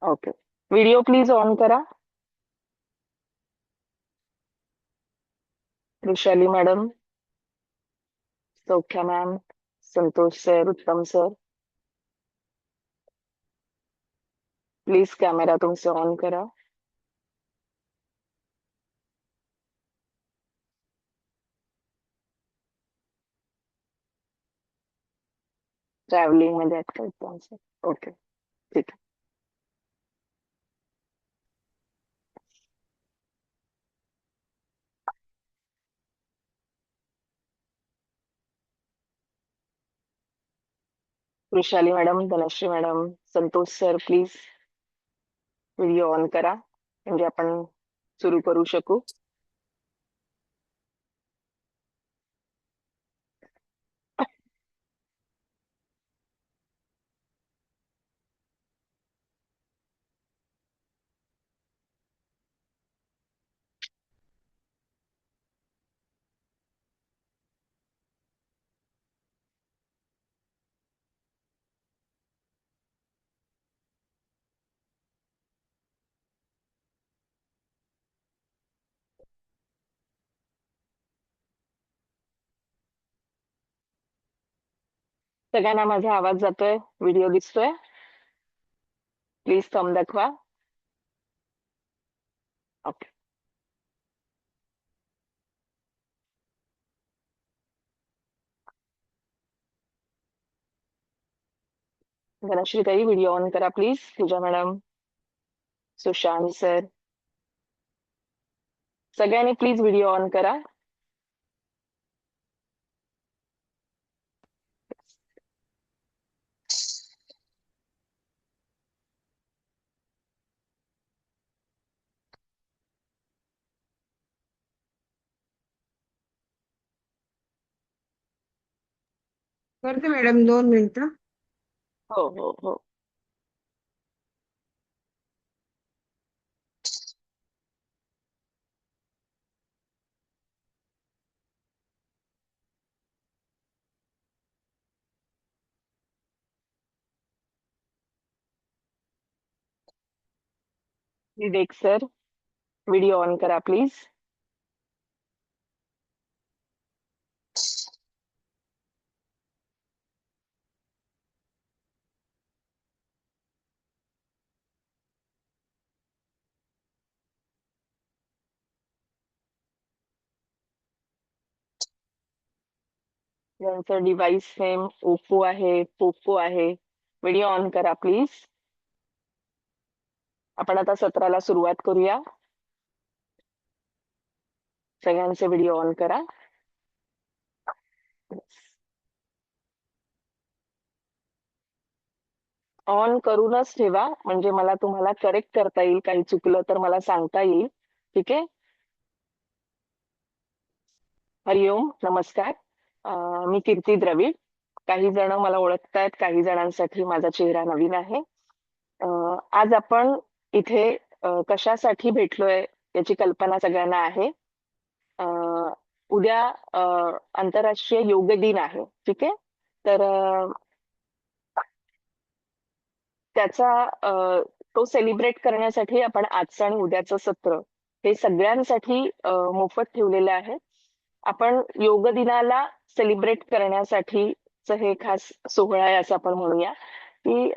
Okay. Video please on करा. Vrushali madam, Saukhya ma'am, Santosh sir, Uttam sir, please camera तुमचे on करा. Travelling मध्ये आहेत का उत्तम सर? ओके, ठीक आहे. Vrushali madam, Dhanashree madam, Santosh sir, please video on करा म्हणजे आपण सुरू करू शकू. सगळ्यांना माझा आवाज जातोय? व्हिडिओ दिसतोय? प्लीज थंब दाखवा. ओके. धनश्री ताई, व्हिडिओ ऑन करा please. Pooja madam, Sushant sir, सगळ्यांनी प्लीज व्हिडिओ ऑन करा. करते मॅडम 2 मिनिटं. हो हो हो. विवेक सर, व्हिडिओ ऑन करा प्लीज. यांचं डिव्हाइस नेम ओप्पो आहे, पोको आहे. व्हिडिओ ऑन करा प्लीज. आपण आता सत्राला सुरुवात करूया. सगळ्यांचे व्हिडिओ ऑन करा. ऑन करूनच ठेवा म्हणजे मला तुम्हाला करेक्ट करता येईल. काही चुकलं तर मला सांगता येईल. ठीक आहे. हरिओम, नमस्कार. मी कीर्ती द्रविड. काही जण मला ओळखतायत, काही जणांसाठी माझा चेहरा नवीन आहे. आज आपण इथे कशासाठी भेटलोय याची कल्पना सगळ्यांना आहे. अ, उद्या आंतरराष्ट्रीय योग दिन आहे. ठीक आहे. तर त्याचा तो सेलिब्रेट करण्यासाठी आपण आजचं आणि उद्याचं सत्र हे सगळ्यांसाठी मोफत ठेवलेलं आहे. आपण योग दिनाला सेलिब्रेट करण्यासाठीच हे खास सोहळा आहे असं आपण म्हणूया की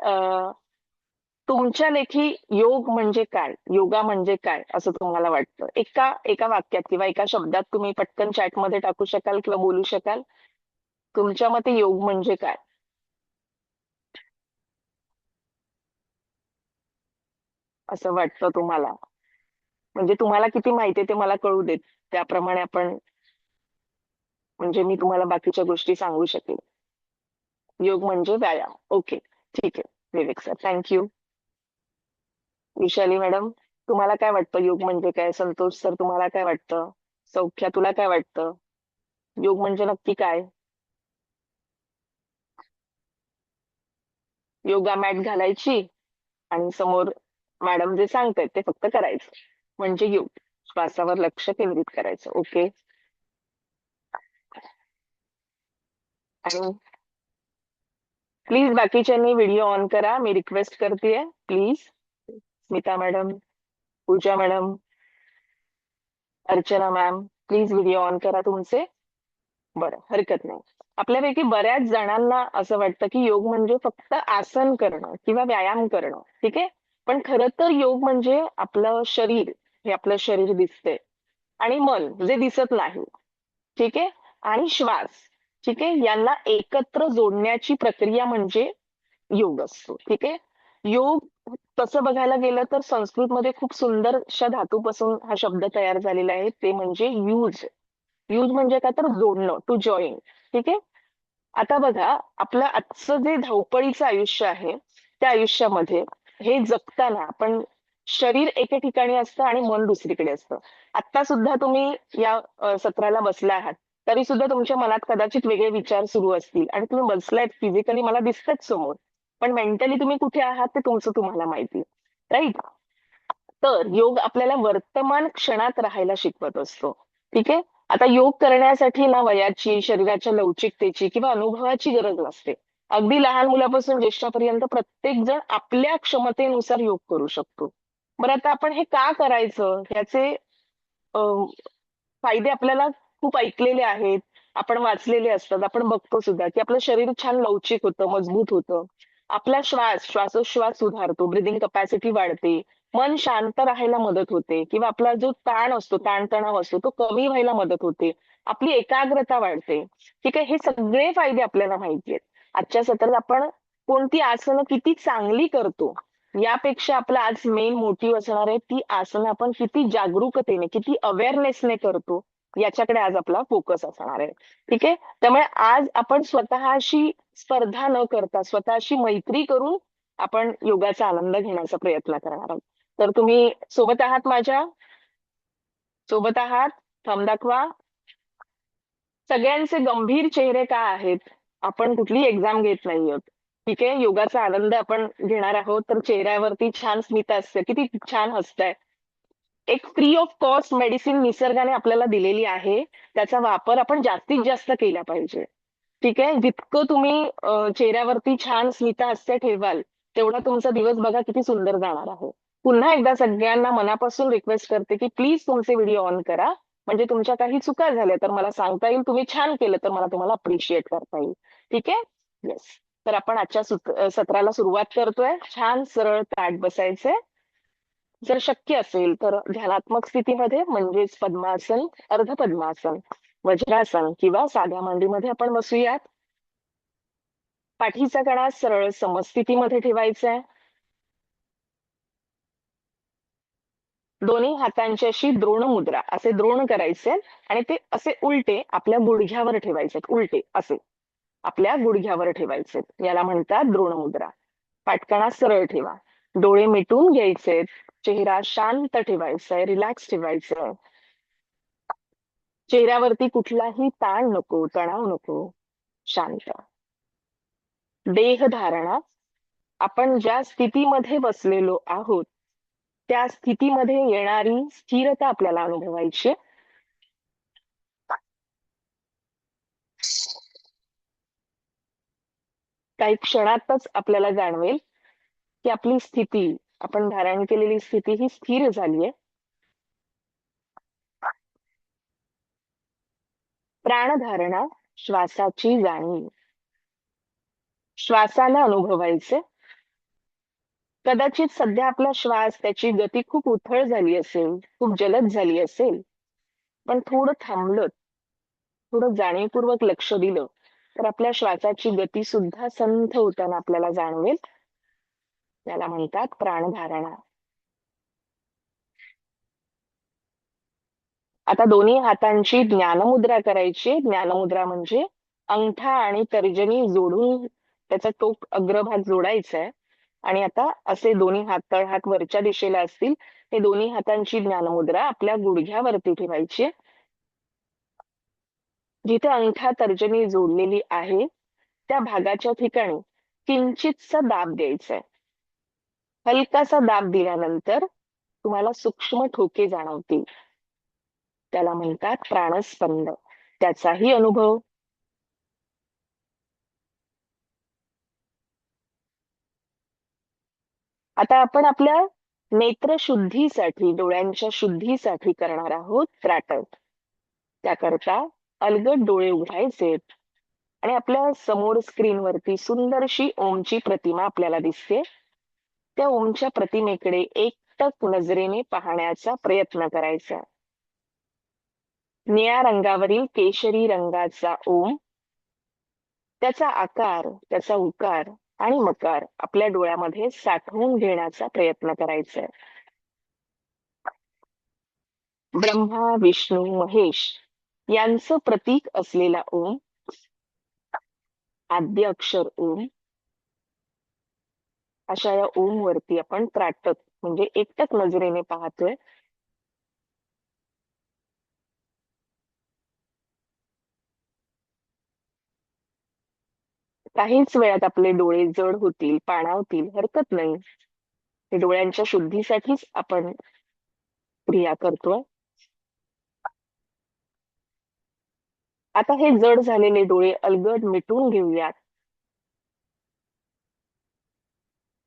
तुमच्या लेखी योग म्हणजे काय, योगा म्हणजे काय असं तुम्हाला वाटतं? एका एका वाक्यात किंवा एका शब्दात तुम्ही पटकन चॅटमध्ये टाकू शकाल किंवा बोलू शकाल. तुमच्या मते योग म्हणजे काय असं वाटतं तुम्हाला? म्हणजे तुम्हाला किती माहिती आहे ते मला कळू देत. त्याप्रमाणे आपण म्हणजे मी तुम्हाला बाकीच्या गोष्टी सांगू शकेल. योग म्हणजे व्यायाम. ओके, ठीक आहे. विवेक सर, थँक्यू. विशाली मॅडम, तुम्हाला काय वाटतं योग म्हणजे काय? संतोष सर, तुम्हाला काय वाटतं? सौख्या, तुला काय वाटतं? योग म्हणजे नक्की काय? योगा मॅट घालायची आणि समोर मॅडम जे सांगतायत ते फक्त करायचं म्हणजे योग. श्वासावर लक्ष केंद्रित करायचं. ओके. आणि प्लीज बाकीच्यांनी व्हिडिओ ऑन करा. मी रिक्वेस्ट करतेय please. Smita madam, Pooja madam, Archana ma'am, please video on करा तुमचे. बरं, हरकत नाही. आपल्यापैकी बऱ्याच जणांना असं वाटतं की योग म्हणजे फक्त आसन करणं किंवा व्यायाम करणं, ठीक आहे. पण खरं तर योग म्हणजे आपलं शरीर, हे आपलं शरीर दिसतंय, आणि मन जे दिसत नाही, ठीक आहे, आणि श्वास, ठीक आहे, यांना एकत्र जोडण्याची प्रक्रिया म्हणजे योग असतो, ठीक आहे. योग तसं बघायला गेलं तर संस्कृतमध्ये खूप सुंदर अशा धातूपासून हा शब्द तयार झालेला आहे, ते म्हणजे यूज. यूज म्हणजे काय तर जोडणं, टू जॉईन, ठीक आहे. आता बघा, आपलं आजचं जे धावपळीचं आयुष्य आहे, त्या आयुष्यामध्ये हे जगताना आपण शरीर एके ठिकाणी असतं आणि मन दुसरीकडे असतं. आता सुद्धा तुम्ही या सत्राला बसला आहात, तरी सुद्धा तुमच्या मनात कदाचित वेगळे विचार सुरू असतील आणि तुम्ही बसलायत फिजिकली, मला दिसतंच समोर, पण मेंटली तुम्ही कुठे आहात ते तुमचं तुम्हाला माहिती, राईट. तर योग आपल्याला वर्तमान क्षणात राहायला शिकवत असतो, ठीक आहे. आता योग करण्यासाठी ना वयाची, शरीराच्या लवचिकतेची किंवा अनुभवाची गरज नसते. अगदी लहान मुलापासून ज्येष्ठापर्यंत प्रत्येक जण आपल्या क्षमतेनुसार योग करू शकतो. बरं, आता आपण हे का करायचं, ह्याचे फायदे आपल्याला खूप ऐकलेले आहेत, आपण वाचलेले असतात, आपण बघतो सुद्धा की आपलं शरीर छान लवचिक होतं, मजबूत होतं. आपला श्वासोश्वास सुधारतो, ब्रिदिंग कपॅसिटी वाढते, मन शांत राहायला मदत होते, किंवा आपला जो ताण असतो, ताणतणाव असतो, तो कमी व्हायला मदत होते, आपली एकाग्रता वाढते, ठीक आहे. हे सगळे फायदे आपल्याला माहिती आहेत. आजच्या सत्रात आपण कोणती आसनं किती चांगली करतो, यापेक्षा आपला आज मेन मोटिव्ह असणार आहे, ती आसनं आपण किती जागरूकतेने, किती अवेअरनेसने करतो, याच्याकडे आज आपला फोकस असणार आहे, ठीक आहे. त्यामुळे आज आपण स्वतःशी स्पर्धा न करता स्वतःशी मैत्री करून आपण योगाचा आनंद घेण्याचा प्रयत्न करणार आहोत. तर तुम्ही सोबत आहात, माझ्या सोबत आहात? थंब दाखवा. सगळ्यांचे गंभीर चेहरे का आहेत? आपण कुठली एक्झाम घेत नाही आहोत, ठीक आहे. योगाचा आनंद आपण घेणार आहोत, तर चेहऱ्यावरती छान स्मित असते, किती छान हसताय. एक फ्री ऑफ कॉस्ट मेडिसिन निसर्गाने आपल्याला दिलेली आहे, त्याचा वापर आपण जास्तीत जास्त केला पाहिजे, ठीक आहे. जितकं तुम्ही चेहऱ्यावरती छान स्मितहास्य ठेवाल, तेवढा तुमचा दिवस बघा किती सुंदर जाणार आहे. पुन्हा एकदा सगळ्यांना मनापासून रिक्वेस्ट करते की प्लीज तुमचे व्हिडिओ ऑन करा, म्हणजे तुमच्या काही चुका झाल्या तर मला सांगता येईल, तुम्ही छान केलं तर मला तुम्हाला अप्रिशिएट करता येईल, ठीक आहे. येस. तर आपण आजच्या सत्राला सुरुवात करतोय. छान सरळ ताठ बसायचंय. जर शक्य असेल तर ध्यानात्मक स्थितीमध्ये म्हणजेच पद्मासन, अर्ध पद्मासन, वज्रासन किंवा साध्या मांडीमध्ये आपण बसूयात. पाठीचा कणा सरळ समस्थितीमध्ये ठेवायचा आहे. दोन्ही हातांची अशी द्रोण मुद्रा, असे द्रोण करायचे आणि ते असे उलटे आपल्या गुडघ्यावर ठेवायचे, उलटे असे आपल्या गुडघ्यावर ठेवायचे, याला म्हणतात द्रोण मुद्रा. पाठकणा सरळ ठेवा, डोळे मिटून घ्यायचे, चेहरा शांत ठेवायचा आहे, रिलॅक्स ठेवायचा आहे. चेहऱ्यावरती कुठलाही ताण नको, तणाव नको, शांत. देह धारणा, आपण ज्या स्थितीमध्ये बसलेलो आहोत त्या स्थितीमध्ये येणारी स्थिरता आपल्याला अनुभवायची आहे. काही क्षणातच आपल्याला जाणवेल की आपली स्थिती, आपण धारण केलेली स्थिती ही स्थिर झालीये. प्राणधारणा, श्वासाची जाणीव, श्वासाला अनुभवायचे. कदाचित सध्या आपला श्वास, त्याची गती खूप उथळ झाली असेल, खूप जलद झाली असेल, पण थोडं थांबलं, थोडं जाणीवपूर्वक लक्ष दिलं तर आपल्या श्वासाची गती सुद्धा संथ होताना आपल्याला जाणवेल. त्याला म्हणतात प्राणधारणा. आता दोन्ही हातांची ज्ञानमुद्रा करायची. ज्ञानमुद्रा म्हणजे अंगठा आणि तर्जनी जोडून त्याचा टोक अग्रभाग जोडायचा आहे, आणि आता असे दोन्ही हात, तळहात वरच्या दिशेला असतील, हे दोन्ही हातांची ज्ञानमुद्रा आपल्या गुडघ्यावरती ठेवायची. जिथे अंगठा तर्जनी जोडलेली आहे त्या भागाच्या ठिकाणी किंचितसा दाब द्यायचा आहे. हलकासा दाब दिल्यानंतर तुम्हाला सूक्ष्म ठोके जाणवतील, त्याला म्हणतात प्राणस्पंद. त्याचाही अनुभव. आता आपण आपल्या नेत्रशुद्धीसाठी, डोळ्यांच्या शुद्धीसाठी करणार आहोत त्राटक. त्याकरता अलगद डोळे उघडायचेत आणि आपल्या समोर स्क्रीनवरती सुंदरशी ओमची प्रतिमा आपल्याला दिसते. त्या ओमच्या प्रतिमेकडे एकटक नजरेने पाहण्याचा प्रयत्न करायचा. निळ्या रंगावरील केशरी रंगाचा ओम, त्याचा आकार, त्याचा उकार आणि मकार आपल्या डोळ्यामध्ये साठवून घेण्याचा प्रयत्न करायचा आहे. ब्रह्मा, विष्णू, महेश यांचं प्रतीक असलेला ओम, आद्य अक्षर ओम, अशा या ओम वरती आपण त्राटक म्हणजे एकटक नजरेने पाहतोय. काहीच वेळात आपले डोळे जड होतील, पाणावतील, हरकत नाही. हे डोळ्यांच्या शुद्धीसाठीच आपण क्रिया करतोय. आता हे जड झालेले डोळे अलगद मिटून घेऊयात.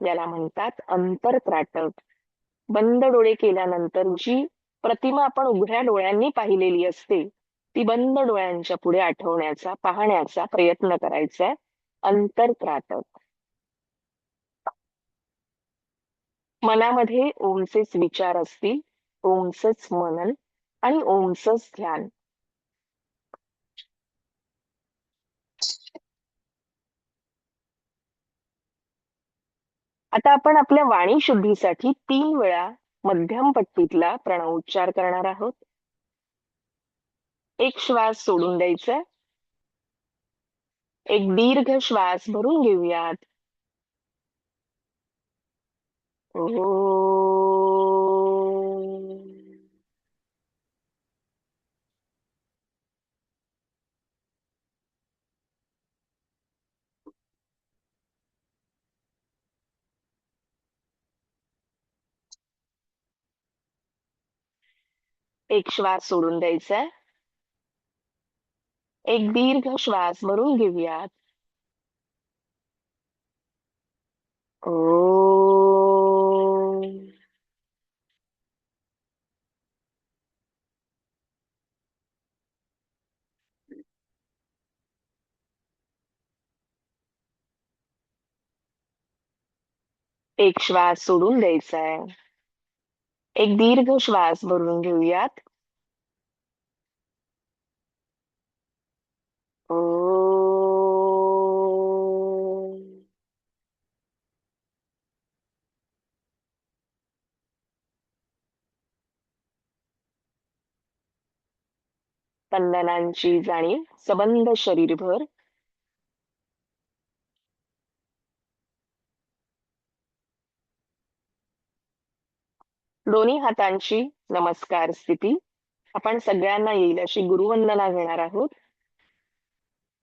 याला म्हणतात अंतरत्राटक. बंद डोळे केल्यानंतर जी प्रतिमा आपण उघड्या डोळ्यांनी पाहिलेली असते ती बंद डोळ्यांच्या पुढे आठवण्याचा, पाहण्याचा प्रयत्न करायचा. अंतरत्राटक. मनामध्ये ओमचेच विचार असतील, ओमचंच मनन आणि ओमचंच ध्यान. आता आपण आपल्या वाणी शुद्धीसाठी 3 वेळा मध्यम पट्टीतला प्रणवोच्चार करणार आहोत. एक श्वास सोडून द्यायचा. एक दीर्घ श्वास भरून घेऊयात. ओ. एक श्वास सोडून द्यायचा. एक दीर्घ श्वास भरून घेऊयात. ओ. एक श्वास सोडून द्यायचा आहे. एक दीर्घ श्वास भरून घेऊयात. ओ. स्पंदनांची जाणीव सबंध शरीरभर. दोन्ही हातांची नमस्कार स्थिती. आपण सगळ्यांना येईल अशी गुरुवंदना घेणार आहोत.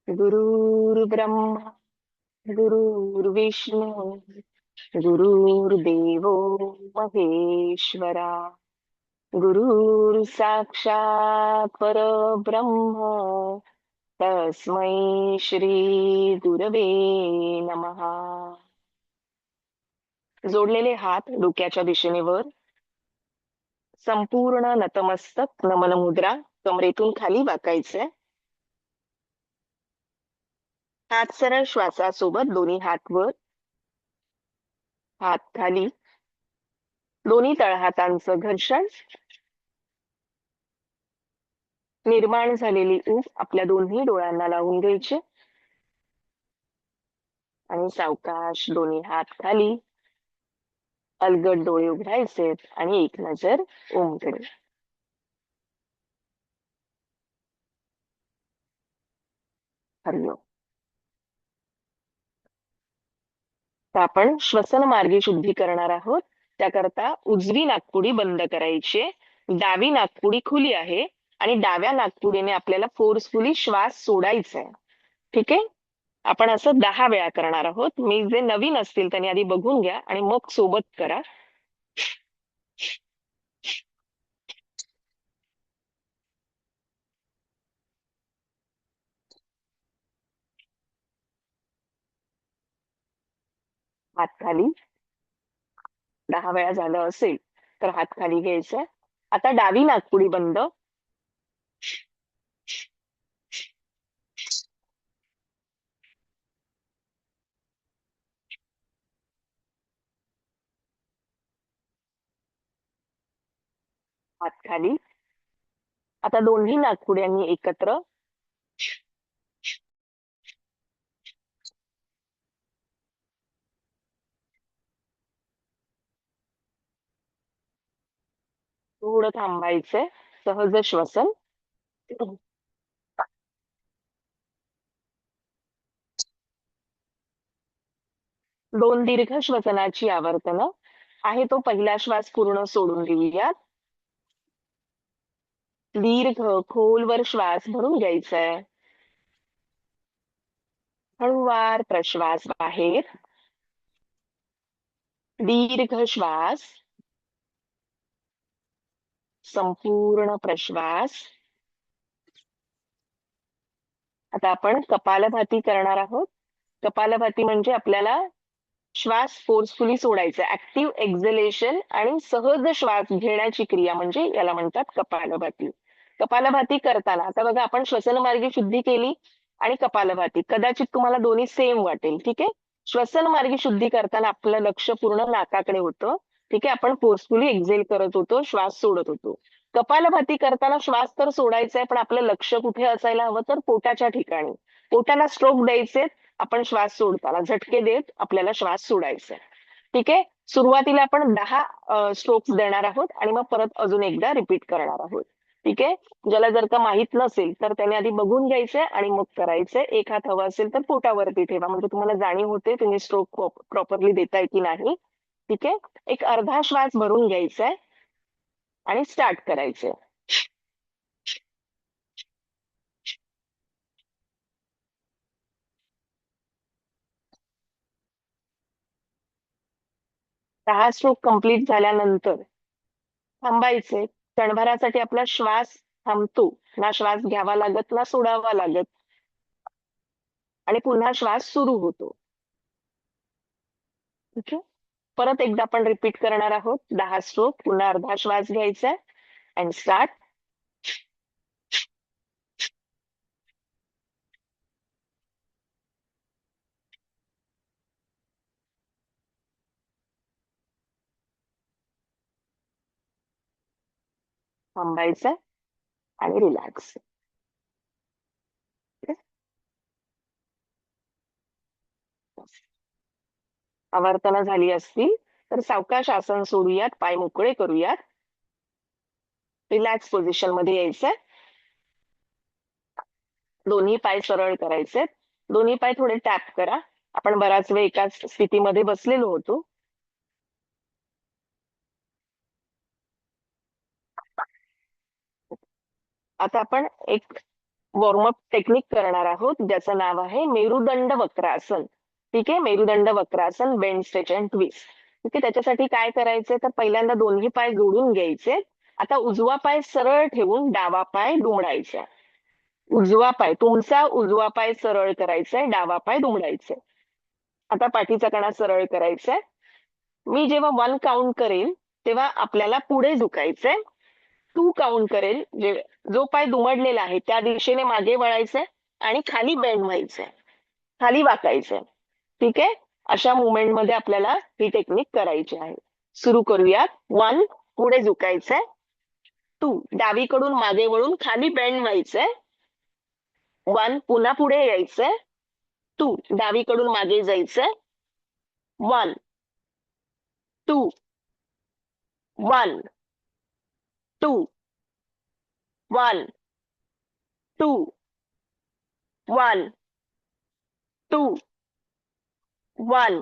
गुरुर्ब्रह्मा गुरुर्विष्णू गुरुर्देवो महेश्वरा गुरुर साक्षात परब्रह्म तस्मै श्री गुरवे नमः. जोडलेले हात डोक्याच्या दिशेने वर. संपूर्ण नतमस्तक नमन मुद्रा कमरेतून खाली वाकायचे. हात सरळ श्वासासोबत दोन्ही हात वर, हात खाली. दोन्ही तळहातांचं घर्षण. निर्माण झालेली ऊब आपल्या दोन्ही डोळ्यांना लावून घ्यायची आणि सावकाश दोन्ही हात खाली. अलगद डोळे उघडायचेत आणि एक नजर ओमकडे. हरिओम. तर आपण श्वसन मार्गी शुद्धी करणार आहोत. त्याकरता उजवी नाकपुडी बंद करायची, डावी नाकपुडी खुली आहे आणि डाव्या नाकपुडीने आपल्याला फोर्सफुली श्वास सोडायचा आहे. ठीक आहे. आपण असं 10 वेळा करणार आहोत. मी जे नवीन असतील त्यांनी आधी बघून घ्या आणि मग सोबत करा. हात खाली. 10 वेळा झालं असेल तर हात खाली घ्यायचे. आता डावी नाकपुडी बंद. हात खाली. आता दोन्ही नाकपुड्यांनी एकत्र. थोडं थांबायचंय. सहज श्वसन. दोन दीर्घ श्वसनाची आवर्तनं आहे. तो पहिला श्वास पूर्ण सोडून देऊयात. दीर्घ खोलवर श्वास भरून घ्यायचाय. हळूवार प्रश्वास बाहेर. दीर्घ श्वास. संपूर्ण प्रश्वास. आता आपण कपालभाती करणार आहोत. कपालभाती म्हणजे आपल्याला श्वास फोर्सफुली सोडायचा. ऍक्टिव्ह एक्झलेशन आणि सहज श्वास घेण्याची क्रिया म्हणजे याला म्हणतात कपालभाती. कपालभाती करताना आता बघा, आपण श्वसनमार्गी शुद्धी केली आणि कपालभाती, कदाचित तुम्हाला दोन्ही सेम वाटेल. ठीक आहे. श्वसनमार्गी शुद्धी करताना आपलं लक्ष पूर्ण नाकाकडे होतं. ठीक आहे. आपण फोर्सफुली एक्झेल करत होतो, श्वास सोडत होतो. कपालभाती करताना श्वास तर सोडायचा आहे, पण आपलं लक्ष कुठे असायला हवं, तर पोटाच्या ठिकाणी. पोटाला स्ट्रोक द्यायचे. आपण श्वास सोडताना झटके देत आपल्याला श्वास सोडायचा. ठीक आहे. सुरुवातीला आपण 10 स्ट्रोक्स देणार आहोत आणि मग परत अजून एकदा रिपीट करणार आहोत. ठीक आहे. ज्याला जर का माहित नसेल तर त्याने आधी बघून घ्यायचंय आणि मग करायचंय. एक हात हवा असेल तर पोटावरती ठेवा, म्हणजे तुम्हाला जाणीव होते तुम्ही स्ट्रोक प्रॉपरली देताय की नाही. ठीक आहे. एक अर्धा श्वास भरून घ्यायचाय आणि स्टार्ट करायचंय. 10 स्ट्रोक कंप्लीट झाल्यानंतर थांबायचे. क्षणभरासाठी आपला श्वास थांबतो. ना श्वास घ्यावा लागत ना सोडावा लागत. आणि पुन्हा श्वास सुरू होतो. ठीक आहे. परत एकदा आपण रिपीट करणार आहोत. 10 स्ट्रोक. पुन्हा अर्धा श्वास घ्यायचा अँड स्टार्ट. थांबायचं आणि रिलॅक्स. आवर्तनं झाली असतील तर सावकाश आसन सोडूयात. पाय मोकळे करूयात. रिलॅक्स पोझिशन मध्ये यायचंय. दोन्ही पाय सरळ करायचे. दोन्ही पाय थोडे टॅप करा. आपण बराच वेळ एकाच स्थितीमध्ये बसलेलो होतो. आता आपण एक वॉर्मअप टेक्निक करणार आहोत, ज्याचं नाव आहे मेरुदंड वक्रासन. ठीक आहे. Merudanda Vakrasana, bend stretch and twist. ठीक आहे. त्याच्यासाठी काय करायचंय, तर पहिल्यांदा दोन्ही पाय जोडून घ्यायचे. आता उजवा पाय सरळ ठेवून डावा पाय दुमडायचा. उजवा पाय, तुमचा उजवा पाय सरळ करायचाय, डावा पाय दुमडायचाय. आता पाठीचा कणा सरळ करायचाय. मी जेव्हा 1 काउंट करेल तेव्हा आपल्याला पुढे झुकायचंय. 2 काउंट करेल, जो पाय दुमडलेला आहे त्या दिशेने मागे वळायचंय आणि खाली बेंड व्हायचंय, खाली वाकायचंय. ठीक आहे. अशा मुवमेंट मध्ये आपल्याला ही टेक्निक करायची आहे. सुरू करूयात. 1 पुढे झुकायचंय. 2 डावीकडून मागे वळून खाली बेंड व्हायचंय. 1 पुन्हा पुढे यायचंय. 2 डावीकडून मागे जायचंय. 1 2 1 2 1 2 1 2 1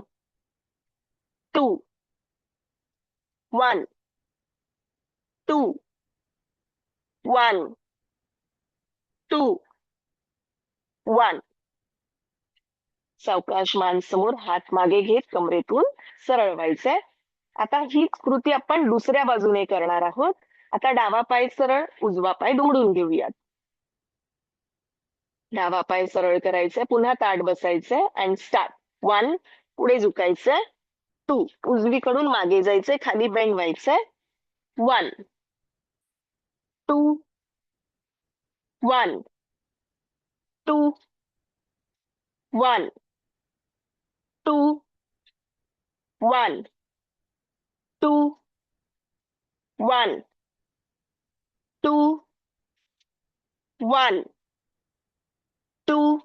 2 1 2 1 2 1. सावकाश मान समोर, हात मागे घेत कमरेतून सरळ व्हायचंय. आता हीच कृती आपण दुसऱ्या बाजूने करणार आहोत. आता डावा पाय सरळ, उजवा पाय दुमडून घेऊयात. डावा पाय सरळ करायचंय, पुन्हा ताठ बसायचंय अँड स्टार्ट. 1 पुढे झुकायचंय. 2. उजवीकडून मागे जायचंय, खाली बेंड व्हायचंय. 1 2 1 2 1 2 1 2 1 2 1 2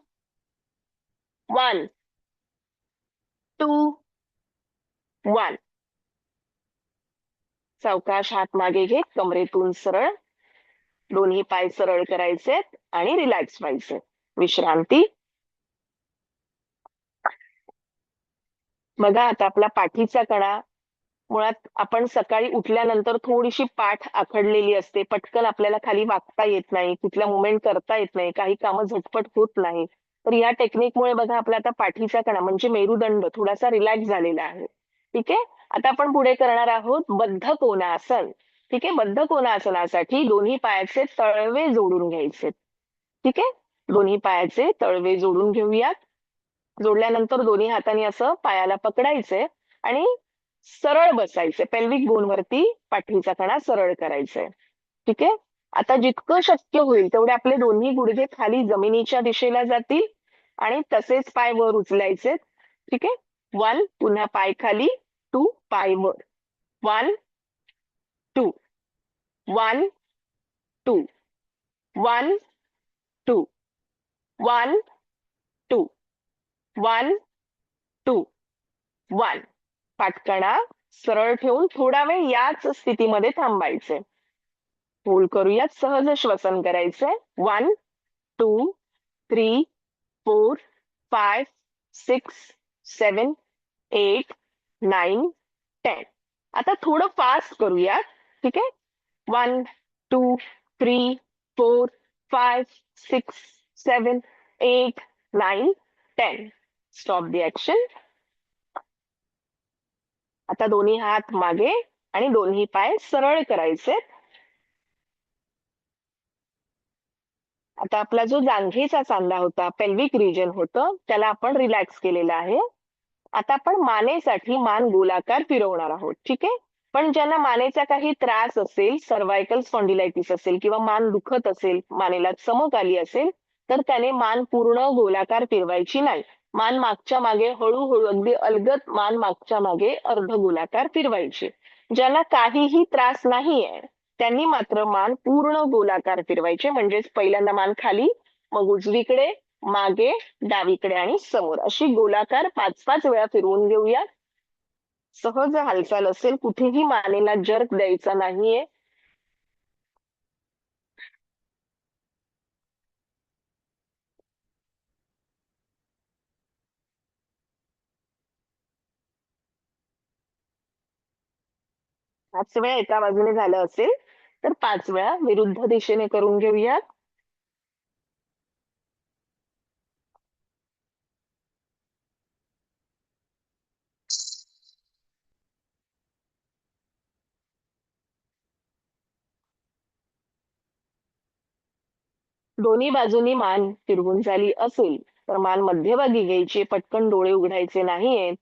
1 2 1. सावकाश हात मागे घे, कमरेतून सरळ. दोन्ही पाय सरळ करायचेत आणि रिलॅक्स व्हायचे. विश्रांती. बघा आता आपला पाठीचा कणा, मुळात आपण सकाळी उठल्यानंतर थोडीशी पाठ आखडलेली असते, पटकन आपल्याला खाली वाकता येत नाही, कुठला मुवमेंट करता येत नाही, काही कामं झटपट होत नाही. तर या टेक्निकमुळे बघा आपला आता पाठीचा कणा म्हणजे मेरुदंड थोडासा रिलॅक्स झालेला आहे. ठीक आहे. आता आपण पुढे करणार आहोत बद्ध कोणासन. ठीक आहे. बद्ध कोणासनासाठी दोन्ही पायाचे तळवे जोडून घ्यायचे. ठीक आहे. दोन्ही पायाचे तळवे जोडून घेऊयात. जोडल्यानंतर दोन्ही हातांनी असं पायाला पकडायचंय आणि सरळ बसायचे. पेल्विक बोन वरती पाठीचा कणा सरळ करायचंय. ठीक आहे. आता जितकं शक्य होईल तेवढे आपले दोन्ही गुडघे खाली जमिनीच्या दिशेला जातील आणि तसेच पाय वर उचलायचे. ठीक आहे. 1 पुन्हा पाय खाली, 2 पाय वर. 1 2 1 2 1 2 1 2 1 2 1. पाठकणा सरळ ठेवून थोडा वेळ याच स्थितीमध्ये थांबायचे. होल्ड करूयात. सहज श्वसन करायचंय. 1 2 3 4 5 6 7 8 9 10. आता थोडं फास्ट करूयात. ठीक आहे. 1 2 3 4 5 6 7 8 9 10. Stop the action. आता दोन्ही हात मागे आणि दोन्ही पाय सरळ करायचे. आता आपला जो जांघेचा सांधा होता, पेल्विक रिजन होतं, त्याला आपण रिलॅक्स केलेला आहे. आता आपण मानेसाठी मान गोलाकार फिरवणार आहोत. ठीक आहे. पण ज्यांना मानेचा काही त्रास असेल, सर्व्हायकल स्पॉन्डिलायटिस असेल किंवा मान दुखत असेल, मानेला चमक आली असेल, तर त्याने मान पूर्ण गोलाकार फिरवायची नाही. मान मागच्या मागे हळूहळू अगदी अलगद मान मागच्या मागे अर्ध गोलाकार फिरवायची. ज्यांना काहीही त्रास नाहीये त्यांनी मात्र मान पूर्ण गोलाकार फिरवायचे. म्हणजेच पहिल्यांदा मान खाली, मग उजवीकडे, मागे, डावीकडे आणि समोर अशी गोलाकार 5-5 वेळा फिरवून घेऊया. सहज हालचाल असेल, कुठेही मानेला जर्क द्यायचा नाहीये. पाच वेळा एका बाजूने झालं असेल तर 5 वेळा विरुद्ध दिशेने करून घेऊया. दोन्ही बाजूनी मान फिरवून झाली असेल तर मान मध्यभागी घ्यायची, पटकन डोळे उघडायचे नाहीयेत.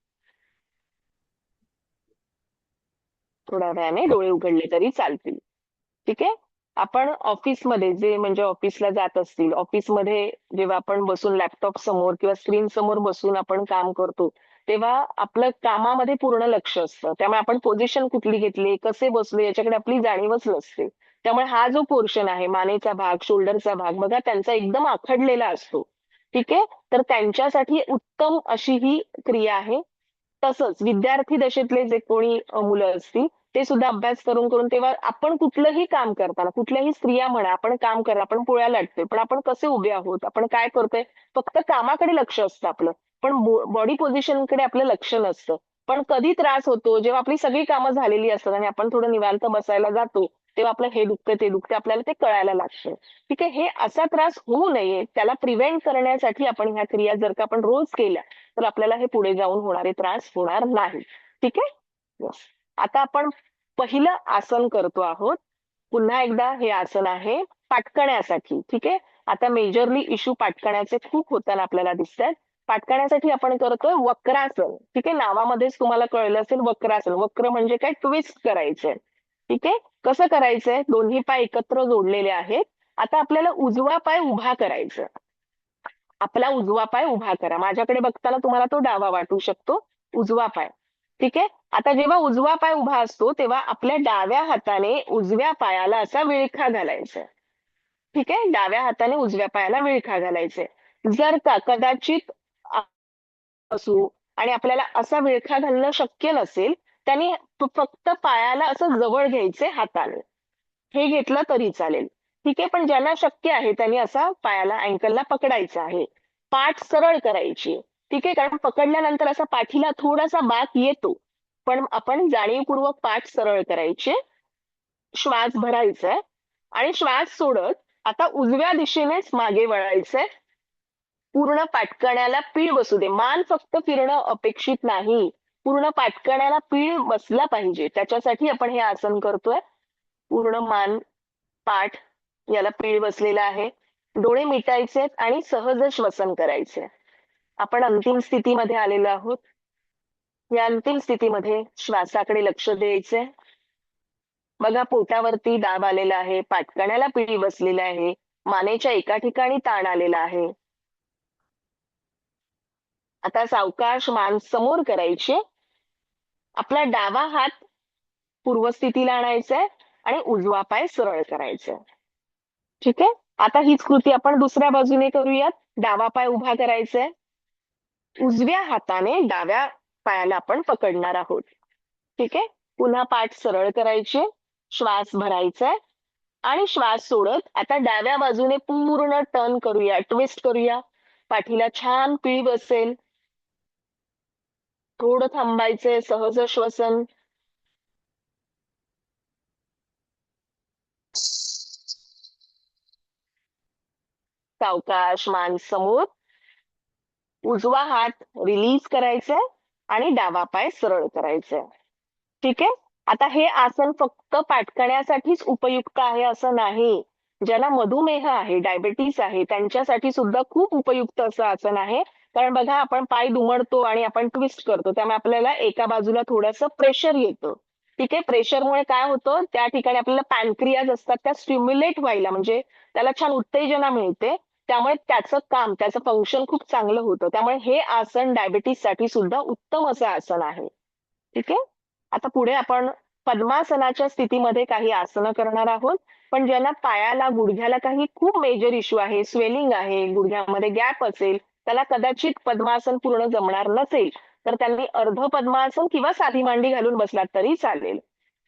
थोड्या वेळाने डोळे उघडले तरी चालतील. ठीक आहे. आपण ऑफिसमध्ये जे म्हणजे ऑफिसला जात असतील, ऑफिसमध्ये जेव्हा आपण बसून लॅपटॉप समोर किंवा स्क्रीन समोर बसून आपण काम करतो, तेव्हा आपलं कामामध्ये पूर्ण लक्ष असतं. त्यामुळे आपण पोझिशन कुठली घेतली, कसे बसलो याच्याकडे आपली जाणीवच नसते. त्यामुळे हा जो पोर्शन आहे, मानेचा भाग, शोल्डरचा भाग बघा त्यांचा एकदम आखडलेला असतो. ठीक आहे. तर त्यांच्यासाठी उत्तम अशी ही क्रिया आहे. तसंच विद्यार्थी दशेतले जे कोणी मुलं असतील ते सुद्धा अभ्यास करून करून तेव्हा आपण कुठलंही काम करताना, कुठल्याही स्त्रिया म्हणा, आपण काम करा, आपण पोळ्या लाटतोय, पण आपण कसे उभे आहोत, आपण काय करतोय, फक्त कामाकडे लक्ष असतं आपलं, पण बॉडी पोझिशनकडे आपलं लक्ष नसतं. पण कधी त्रास होतो जेव्हा आपली सगळी कामं झालेली असतात आणि आपण थोडं निवांत बसायला जातो, तेव्हा आपलं हे दुखतं ते दुखतं आपल्याला ते कळायला लागतं. ठीक आहे. हे असा त्रास होऊ नये त्याला प्रिव्हेंट करण्यासाठी आपण ह्या क्रिया जर का आपण रोज केल्या तर आपल्याला हे पुढे जाऊन होणारे त्रास होणार नाही. ठीक आहे. Yes. आता आपण पहिलं आसन करतो आहोत. पुन्हा एकदा हे आसन आहे पाटकण्यासाठी. ठीक आहे. आता मेजरली इश्यू पाटकण्याचे खूप होताना आपल्याला दिसतात. पाटकण्यासाठी आपण करतोय वक्रासन. ठीक आहे, नावामध्येच तुम्हाला कळलं असेल वक्रासन. वक्र म्हणजे काय, ट्विस्ट करायचंय. ठीक आहे, कसं करायचंय, दोन्ही पाय एकत्र जोडलेले आहेत. आता आपल्याला उजवा पाय उभा करायचा. आपला उजवा पाय उभा करा. माझ्याकडे बघताना तुम्हाला तो डावा वाटू शकतो. उजवा पाय. ठीक आहे, आता जेव्हा उजवा पाय उभा असतो तेव्हा आपल्या डाव्या हाताने उजव्या पायाला असा विळखा घालायचा. ठीक आहे, डाव्या हाताने उजव्या पायाला विळखा घालायचे. जर का कदाचित असू आणि आपल्याला असा विळखा घालणं शक्य नसेल, त्यांनी फक्त पायाला असं जवळ घ्यायचे हाताने. हे घेतलं तरी चालेल. ठीक आहे, पण ज्यांना शक्य आहे त्यांनी असा पायाला अँकलला पकडायचा आहे. पाठ सरळ करायची. ठीक आहे, कारण पकडल्यानंतर असा पाठीला थोडासा बाक येतो, पण आपण जाणीवपूर्वक पाठ सरळ करायची. श्वास भरायचा आणि श्वास सोडत आता उजव्या दिशेनेच मागे वळायचंय. पूर्ण पाटकण्याला पीळ बसू दे. मान फक्त फिरणं अपेक्षित नाही, पूर्ण पाटकण्याला पीळ बसला पाहिजे. त्याच्यासाठी आपण हे आसन करतोय. पूर्ण मान, पाठ याला पीळ बसलेला आहे. डोळे मिटायचे आणि सहज श्वसन करायचे. आपण अंतिम स्थितीमध्ये आलेलो आहोत. या अंतिम स्थितीमध्ये श्वासाकडे लक्ष द्यायचंय. बघा, पोटावरती दाब आलेला आहे, पाटकण्याला पिळी बसलेला आहे, मानेच्या एका ठिकाणी ताण आलेला आहे. आता सावकाश मान समोर करायची. आपला डावा हात पूर्वस्थितीला आणायचा आहे आणि उजवा पाय सरळ करायचा आहे. ठीक आहे, आता हीच कृती आपण दुसऱ्या बाजूने करूयात. डावा पाय उभा करायचा आहे. उजव्या हाताने डाव्या पायाला आपण पकडणार आहोत. ठीक आहे, पुन्हा पाठ सरळ करायची. श्वास भरायचा आहे आणि श्वास सोडत आता डाव्या बाजूने पूर्ण टर्न करूया, ट्विस्ट करूया. पाठीला छान पीळ बसेल. थोडं थांबायचंय, सहज श्वसन. सावकाश मान समोर. उजवा हात रिलीज करायचा आणि डावा पाय सरळ करायचा. ठीक आहे, आता हे आसन फक्त पाटकण्यासाठीच उपयुक्त आहे असं नाही. ज्यांना मधुमेह आहे, डायबेटीस आहे, त्यांच्यासाठी सुद्धा खूप उपयुक्त असं आसन आहे. कारण बघा, आपण पाय दुमडतो आणि आपण ट्विस्ट करतो, त्यामुळे आपल्याला एका बाजूला थोडंसं प्रेशर येतं. ठीक आहे, प्रेशरमुळे काय होतं, त्या ठिकाणी आपल्याला पॅनक्रियाज असतात त्या स्टिम्युलेट व्हायला, म्हणजे त्याला छान उत्तेजना मिळते. त्यामुळे त्याचं काम, त्याचं फंक्शन खूप चांगलं होतं. त्यामुळे हे आसन डायबिटीससाठी सुद्धा उत्तम असं आसन आहे. ठीक आहे, आता पुढे आपण पद्मासनाच्या स्थितीमध्ये काही आसनं करणार आहोत. पण ज्यांना पायाला, गुडघ्याला काही खूप मेजर इश्यू आहे, स्वेलिंग आहे, गुडघ्यामध्ये गॅप असेल, त्याला कदाचित पद्मासन पूर्ण जमणार नसेल, तर त्यांनी अर्ध पद्मासन किंवा साधी मांडी घालून बसलात तरी चालेल.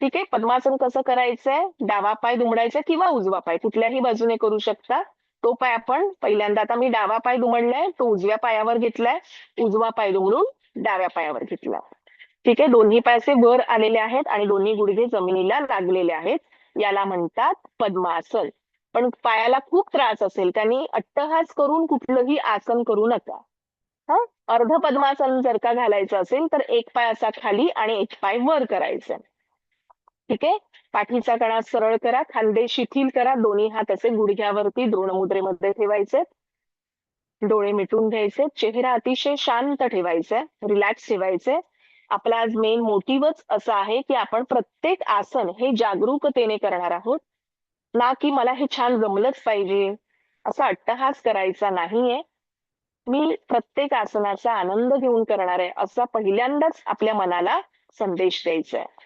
ठीक आहे, पद्मासन कसं करायचंय, डावा पाय दुमडायचा किंवा उजवा पाय कुठल्याही बाजूने करू शकता. तो पाय आपण पहिल्यांदा, आता मी डावा पाय दुमडलाय, तो उजव्या पायावर घेतलाय. उजवा पाय दुमडून डाव्या पायावर घेतला. ठीक आहे, दोन्ही पायसे वर आलेले आहेत आणि दोन्ही गुडघे जमिनीला लागलेले आहेत. याला म्हणतात पद्मासन. पण पायाला खूप त्रास असेल त्यांनी अट्टहास करून कुठलंही आसन करू नका. हा, अर्ध पद्मासन जर का घालायचं असेल तर एक पाय असा खाली आणि एक पाय वर करायचा. ठीक आहे, पाठीचा कणा सरळ करा, खांदे शिथिल करा, दोन्ही हात असे गुडघ्यावरती द्रोणमुद्रेमध्ये ठेवायचे. डोळे मिटून घ्यायचे, चेहरा अतिशय शांत ठेवायचा, रिलॅक्स ठेवायचे. आपला आज मेन मोटिव्हच असा आहे की आपण प्रत्येक आसन हे जागरूकतेने करणार आहोत, ना की मला हे छान जमलंच पाहिजे असा अट्टहास करायचा नाहीये. मी प्रत्येक आसनाचा आनंद घेऊन करणार आहे असा पहिल्यांदाच आपल्या मनाला संदेश द्यायचा आहे.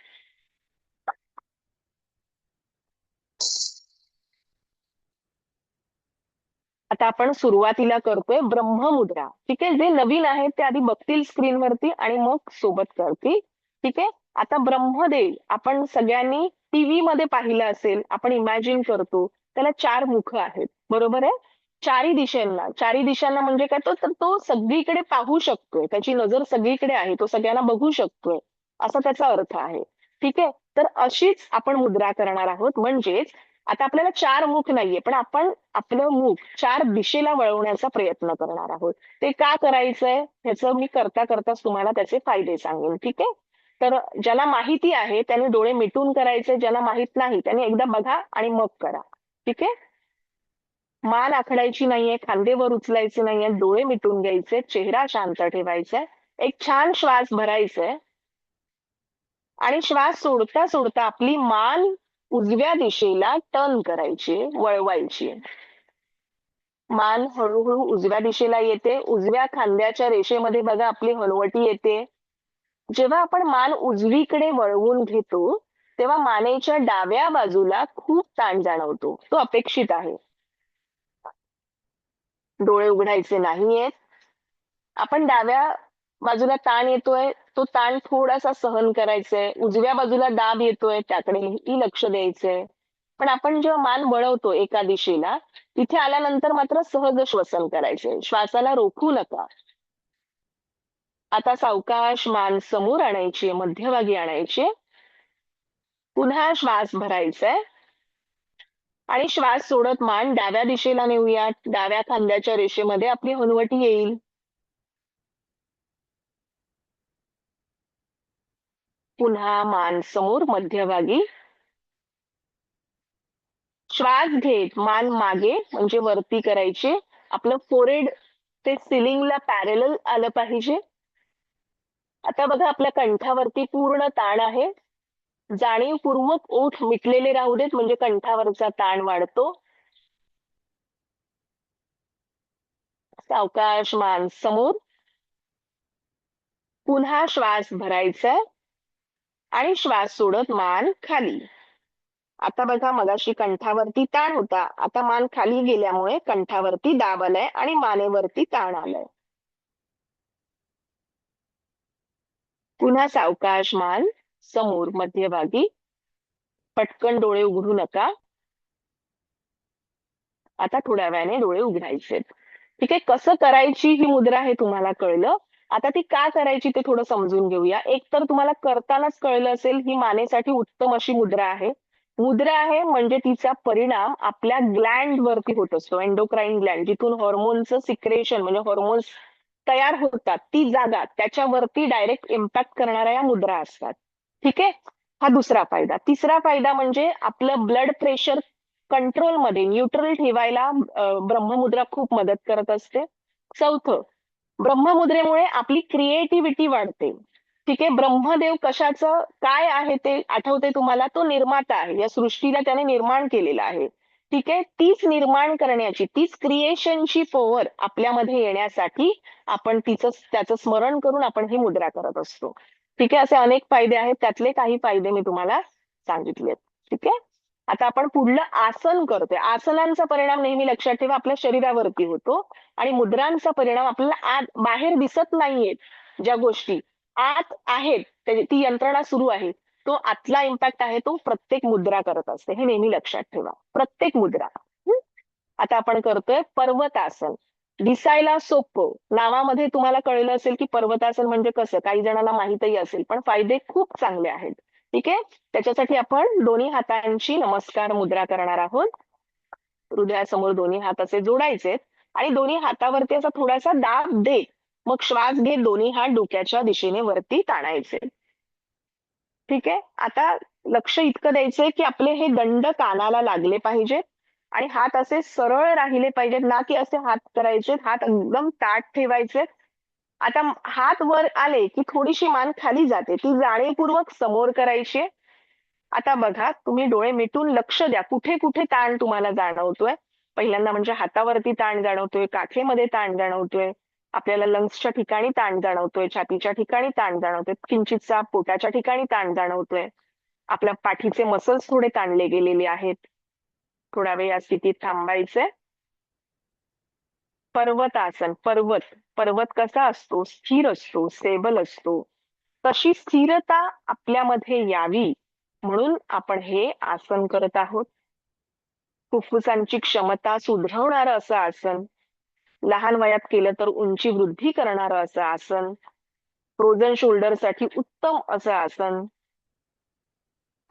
आता आपण सुरुवातीला करतोय ब्रह्ममुद्रा. ठीक आहे, जे नवीन आहेत ते आधी बघतील स्क्रीनवरती आणि मग सोबत करतील. ठीक आहे, आता ब्रह्मदेव आपण सगळ्यांनी टीव्ही मध्ये पाहिलं असेल, आपण इमॅजिन करतो त्याला 4 मुख आहेत, बरोबर आहे. चारी दिशांना म्हणजे काय, तर तो सगळीकडे पाहू शकतोय, त्याची नजर सगळीकडे आहे, तो सगळ्यांना बघू शकतोय, असा त्याचा अर्थ आहे. ठीक आहे, तर अशीच आपण मुद्रा करणार आहोत. म्हणजेच आता आपल्याला 4 मुख नाहीये, पण आपण आपलं मुख 4 दिशेला वळवण्याचा प्रयत्न करणार आहोत. ते का करायचंय ह्याचं मी करता करताच तुम्हाला त्याचे फायदे सांगेन. ठीक आहे, तर ज्याला माहिती आहे त्यांनी डोळे मिटून करायचे, ज्यांना माहित नाही त्यांनी एकदा बघा आणि मग करा. ठीक आहे, मान आखडायची नाहीये, खांदे वर उचलायचे नाहीये, डोळे मिटून घ्यायचे, चेहरा शांत ठेवायचा, एक छान श्वास भरायचाय आणि श्वास सोडता सोडता आपली मान उजव्या दिशेला टर्न करायची, वळवायची. मान हळूहळू उजव्या दिशेला येते, उजव्या खांद्याच्या रेषेमध्ये बघा आपली हनुवटी येते. जेव्हा आपण मान उजवीकडे वळवून घेतो तेव्हा मानेच्या डाव्या बाजूला खूप ताण जाणवतो, तो अपेक्षित आहे. डोळे उघडायचे नाहीयेत. आपण डाव्या बाजूला ताण येतोय, तो ताण थोडासा सहन करायचाय. उजव्या बाजूला दाब येतोय, त्याकडेही लक्ष द्यायचंय. पण आपण जेव्हा मान वळवतो एका दिशेला, तिथे आल्यानंतर मात्र सहज श्वसन करायचंय. श्वासाला रोखू नका. आता सावकाश मान समोर आणायची, मध्यभागी आणायची. पुन्हा श्वास भरायचाय आणि श्वास सोडत मान डाव्या दिशेला नेऊया. डाव्या खांद्याच्या रेषेमध्ये आपली हनुवटी येईल. पुन्हा मान समोर मध्यभागी. श्वास घेत मान मागे म्हणजे वरती करायची. आपलं फोरहेड ते सिलिंगला पॅरलल आलं पाहिजे. आता बघा आपल्या कंठावरती पूर्ण ताण आहे. जाणीवपूर्वक ओठ मिटलेले राहू देत म्हणजे कंठावरचा ताण वाढतो. सावकाश मान समोर. पुन्हा श्वास भरायचा आणि श्वास सोडत मान खाली. आता बघा मगाशी कंठावरती ताण होता, आता मान खाली गेल्यामुळे कंठावरती दाब आलाय आणि मानेवरती ताण आलाय. पुन्हा सावकाश मान समोर मध्यभागी. पटकन डोळे उघडू नका. आता थोड्या वेळाने डोळे उघडायचे. ठीक आहे, कसं करायची ही मुद्रा हे तुम्हाला कळलं. आता ती का करायची ते थोडं समजून घेऊया. एक तर तुम्हाला करतानाच कळलं असेल, ही मानेसाठी उत्तम अशी मुद्रा आहे. मुद्रा आहे म्हणजे तिचा परिणाम आपल्या ग्लँड वरती होत असतो, एंडोक्राईन ग्लँड, जिथून हॉर्मोनचं सिक्रेशन म्हणजे हॉर्मोन्स तयार होतात, ती जागा त्याच्यावरती डायरेक्ट इम्पॅक्ट करणाऱ्या या मुद्रा असतात. ठीक आहे, हा दुसरा फायदा. तिसरा फायदा म्हणजे आपलं ब्लड प्रेशर कंट्रोलमध्ये न्यूट्रल ठेवायला ब्रह्ममुद्रा खूप मदत करत असते. चौथं, ब्रह्ममुद्रेमुळे आपली क्रिएटिव्हिटी वाढते. ठीक आहे, ब्रह्मदेव कशाचं काय आहे ते आठवते तुम्हाला, तो निर्माता आहे. या सृष्टीला त्याने निर्माण केलेलं आहे. ठीक आहे, तीच निर्माण करण्याची, तीच क्रिएशनची पॉवर आपल्यामध्ये येण्यासाठी आपण त्याचं स्मरण करून आपण ही मुद्रा करत असतो. ठीक आहे, असे अनेक फायदे आहेत, त्यातले काही फायदे मी तुम्हाला सांगितलेत. ठीक आहे, आता आपण पुढलं आसन करतोय. आसनांचा परिणाम नेहमी लक्षात ठेवा आपल्या शरीरावरती होतो आणि मुद्रांचा परिणाम आपल्याला आत बाहेर दिसत नाहीयेत ज्या गोष्टी आत आहेत, ती यंत्रणा सुरू आहे, तो आतला इम्पॅक्ट आहे, तो प्रत्येक मुद्रा करत असते. हे नेहमी लक्षात ठेवा, प्रत्येक मुद्रा. आता आपण करतोय पर्वतासन. दिसायला सोपं, नावामध्ये तुम्हाला कळलं असेल की पर्वतासन म्हणजे कसं, काही जणांना माहितही असेल, पण फायदे खूप चांगले आहेत. ठीक आहे, त्याच्यासाठी आपण दोन्ही हातांची नमस्कार मुद्रा करणार आहोत. हृदयासमोर दोन्ही हात असे जोडायचे आणि दोन्ही हातावरती असा थोडासा दाब दे, मग श्वास घेत दोन्ही हात डोक्याच्या दिशेने वरती ताणायचे. ठीक आहे, आता लक्ष इतकं द्यायचंय की आपले हे दंड कानाला लागले पाहिजेत आणि हात असे सरळ राहिले पाहिजेत, ना की असे हात करायचे, हात एकदम ताठ ठेवायचे. आता हात वर आले की थोडीशी मान खाली जाते, ती जाणीवपूर्वक समोर करायची. आता बघा, तुम्ही डोळे मिटून लक्ष द्या, कुठे कुठे ताण तुम्हाला जाणवतोय. पहिल्यांदा म्हणजे हातावरती ताण जाणवतोय, काखेमध्ये ताण जाणवतोय, आपल्याला लंग्सच्या ठिकाणी ताण जाणवतोय, छातीच्या ठिकाणी ताण जाणवतोय, किंचितसा पोटाच्या ठिकाणी ताण जाणवतोय, आपल्या पाठीचे मसल्स थोडे ताणले गेलेले आहेत. थोडा वेळ या स्थितीत थांबायचंय. पर्वतासन. पर्वत कसा असतो, स्थिर असतो, स्टेबल असतो. तशी स्थिरता आपल्यामध्ये यावी म्हणून आपण हे आसन करत आहोत. फुफ्फुसांची क्षमता सुधारणारं असं आसन, लहान वयात केलं तर उंची वृद्धी करणारं असं आसन, फ्रोझन शोल्डर साठी उत्तम असं आसन.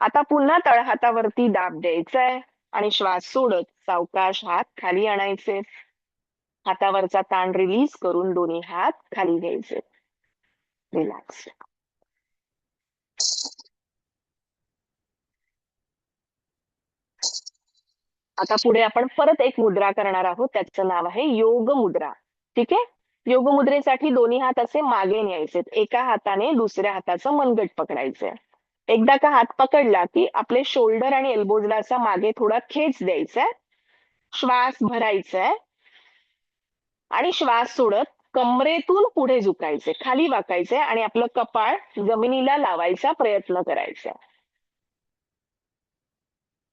आता पुन्हा तळहातावरती दाब द्यायचाय आणि श्वास सोडत सावकाश हात खाली आणायचे. हातावरचा ताण रिलीज करून दोन्ही हात खाली घ्यायचे. रिलॅक्स. आता पुढे आपण परत एक मुद्रा करणार आहोत, त्याचं नाव आहे योग मुद्रा. ठीक आहे. योग मुद्रेसाठी दोन्ही हात असे मागे न्यायचे, एका हाताने दुसऱ्या हाताचं मनगट पकडायचंय. एकदा का हात पकडला की आपले शोल्डर आणि एल्बोजला असा मागे थोडा खेच द्यायचा, श्वास भरायचाय आणि श्वास सोडत कमरेतून पुढे झुकायचे, खाली वाकायचे आणि आपलं कपाळ जमिनीला लावायचा प्रयत्न करायचा.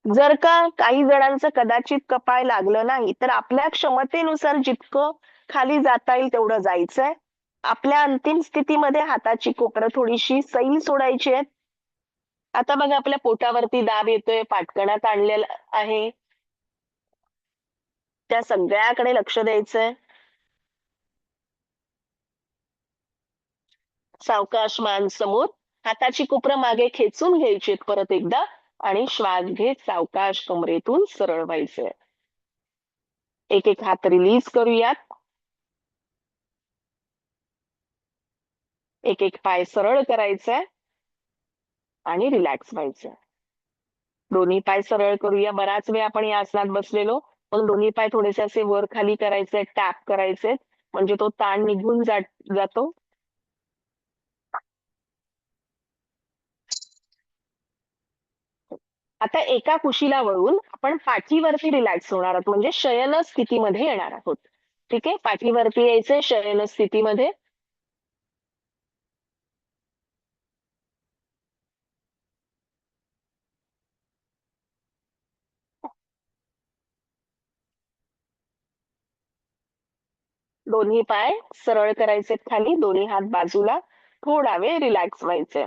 जर का काही जणांचं कदाचित कपाळ लागलं नाही तर आपल्या क्षमतेनुसार जितकं खाली जाता येईल तेवढं जायचंय. आपल्या अंतिम स्थितीमध्ये हाताची कोपरं थोडीशी सैल सोडायची आहेत. आता बघा आपल्या पोटावरती दाब येतोय, पाठकणात आणलेला आहे, त्या सगळ्याकडे लक्ष द्यायचंय. सावकाश मान समोर, हाताची कोपरं मागे खेचून घ्यायची परत एकदा आणि श्वास घेत सावकाश कमरेतून सरळ व्हायचंय. एक एक हात रिलीज करूयात. एक एक पाय सरळ करायचाय आणि रिलॅक्स व्हायचंय. दोन्ही पाय सरळ करूया. बराच वेळ आपण या आसनात बसलेलो, पण दोन्ही पाय थोडेसे असे वर खाली करायचे, टॅप करायचे, म्हणजे तो ताण निघून जातो. आता एका कुशीला वळून आपण पाठीवरती रिलॅक्स होणार आहोत, म्हणजे शयन स्थितीमध्ये येणार आहोत. ठीक आहे. पाठीवरती यायचंय शयन स्थितीमध्ये. दोन्ही पाय सरळ करायचे खाली, दोन्ही हात बाजूला, थोडा वेळ रिलॅक्स व्हायचे.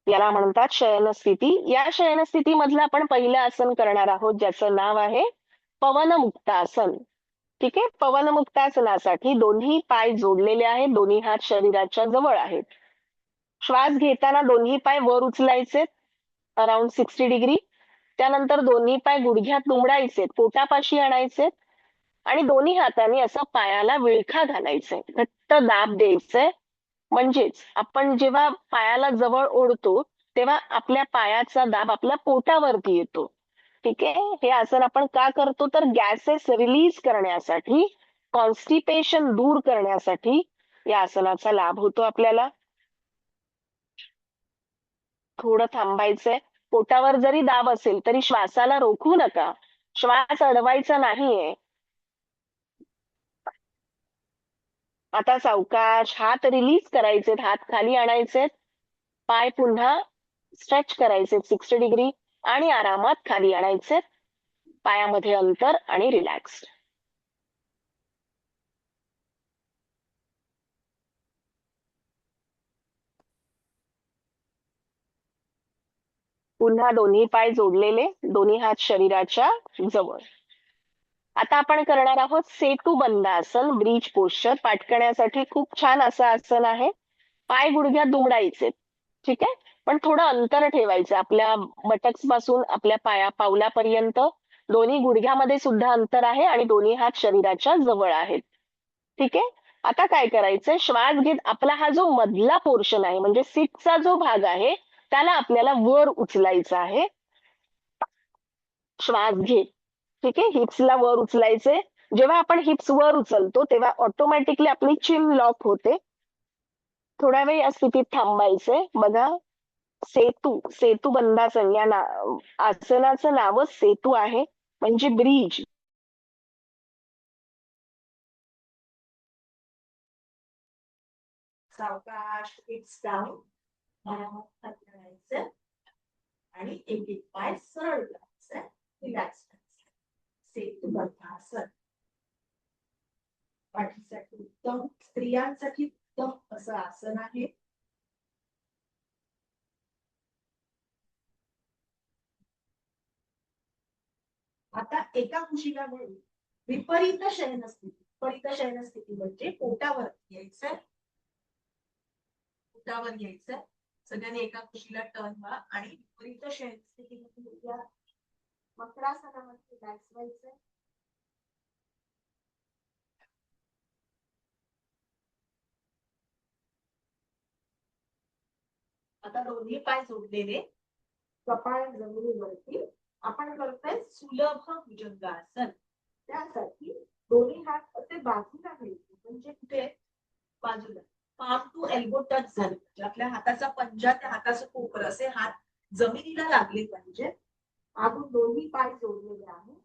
याला म्हणतात शयनस्थिती. या शयनस्थितीमधलं आपण पहिलं आसन करणार आहोत, ज्याचं नाव आहे पवनमुक्तासन. ठीक आहे. पवनमुक्तासनासाठी दोन्ही पाय जोडलेले आहेत, दोन्ही हात शरीराच्या जवळ आहेत. श्वास घेताना दोन्ही पाय वर उचलायचे अराउंड 60 डिग्री. त्यानंतर दोन्ही पाय गुडघ्यात दुमडायचे, पोटापाशी आणायचे आणि दोन्ही हातांनी असं पायाला विळखा घालायचे, घट्ट दाब द्यायचे. म्हणजेच आपण जेव्हा पायाला जवळ ओढतो तेव्हा आपल्या पायाचा दाब आपल्या पोटावरती येतो. ठीक आहे. हे आसन आपण का करतो तर गॅसेस रिलीज करण्यासाठी, कॉन्स्टिपेशन दूर करण्यासाठी या आसनाचा लाभ होतो आपल्याला. थोडं थांबायचंय. पोटावर जरी दाब असेल तरी श्वासाला रोखू नका, श्वास अडवायचा नाहीये. आता सावकाश हात रिलीज करायचे, हात खाली आणायचे, पाय पुन्हा स्ट्रेच करायचे 60 डिग्री आणि आरामात खाली आणायचे. पायामध्ये अंतर आणि रिलॅक्स. पुन्हा दोन्ही पाय जोडलेले, दोन्ही हात शरीराच्या जवळ. आता आपण करणार आहोत सेतू बंद आसन, ब्रिज पोश्चर. पाठकण्यासाठी खूप छान असं आसन आहे. पाय गुडघ्यात दुमडायचे. ठीक आहे. पण थोडं अंतर ठेवायचं आपल्या बटक्स पासून आपल्या पावलापर्यंत. दोन्ही गुडघ्यामध्ये सुद्धा अंतर आहे आणि दोन्ही हात शरीराच्या जवळ आहेत. ठीक आहे. आता काय करायचंय, श्वास घेत आपला हा जो मधला पोर्शन आहे म्हणजे सीटचा जो भाग आहे त्याला आपल्याला वर उचलायचा आहे. श्वास घे. ठीक आहे. हिप्सला वर उचलायचे. जेव्हा आपण हिप्स वर उचलतो तेव्हा ऑटोमॅटिकली आपली चिन लॉक होते. थोडा वेळ या स्थितीत थांबायचे. बघा, सेतू बंधासन या आसनाचं नावच सेतू आहे, म्हणजे ब्रिज. सावकाश हिप्स डाऊन, आरामात करायचं आणि एक एक पाय सरळ करायचं, रिलॅक्स करायचं. सेतू बंधासन पाठीसाठी उत्तम, स्त्रियांसाठी उत्तम असं आसन आहे. आता एका कुशीला वळून विपरीत शयनस्थिती. विपरीत शयनस्थिती म्हणजे पोटावर यायचं, पोटावर यायचं. सगळ्यांनी एका कुशीला टर्न व्हा आणि विपरीत शयनस्थितीमध्ये वक्रासनामध्ये रिलॅक्स व्हायचं. आता दोन्ही पाय जोडलेले, कपाळ जमिनीवरती आपण करतोय सुलभ भुजंगासन. त्यासाठी दोन्ही हात असे बाजूला घ्यायचे, म्हणजे कुठे बाजूला, पाम टू एल्बो टच झाले पाहिजे. आपल्या हाताचा पंजा त्या हाताचं कोपर असे हात जमिनीला लागले पाहिजे. आपण दोन्ही पाय जोडलेले आहेत.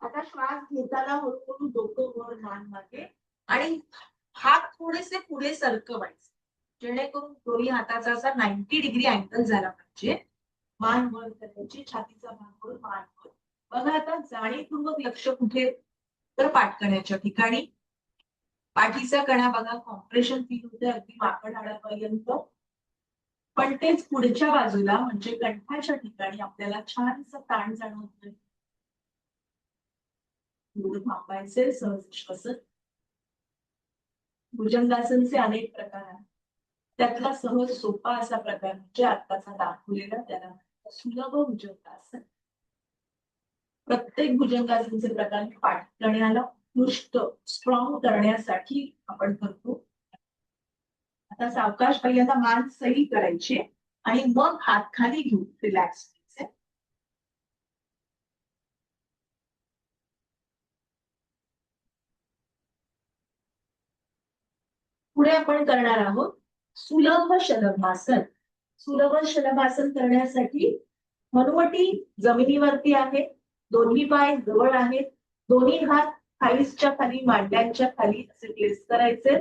आता श्वास घेताना हळूहळू डोकं वर, मान मागे, आणि हात थोडेसे पुढे सरकवायचे, जेणेकरून दोन्ही हाताचा असा 90 डिग्री अँगल झाला पाहिजे. मान वर करायची, छातीचा भाग वर, मान वर. बघा आता जाणीवपूर्वक लक्ष कुठे, तर पाठकण्याच्या ठिकाणी. पाठीचा कणा बघा, कॉम्प्रेशन फील होते अगदी माकड हाडापर्यंत. पण तेच पुढच्या बाजूला म्हणजे कंठाच्या ठिकाणी आपल्याला छानसा ताण जाणवतोय. थांबायचे, सहज श्वसन. भुजंगासनचे अनेक प्रकार आहेत, त्यातला सहज सोपा असा प्रकार म्हणजे आत्ताचा दाखवलेला, त्याला सुलभ भुजंगासन. प्रत्येक भुजंगासनचे प्रकार पाठकण्याला उत्कृष्ट स्ट्रॉंग करण्यासाठी आपण करतो. आता सावकाश पहिल्यांदा मान सैल करायची आणि मग हात खाली घेऊन रिलॅक्स करायचे. पुढे आपण करणार आहोत सुलभ शलभासन. सुलभ शलभासन करण्यासाठी हनुवटी जमिनीवरती आहे, दोन्ही पाय जवळ आहेत, दोन्ही हात थाईजच्या खाली, मांड्यांच्या खाली असे प्लेस करायचे.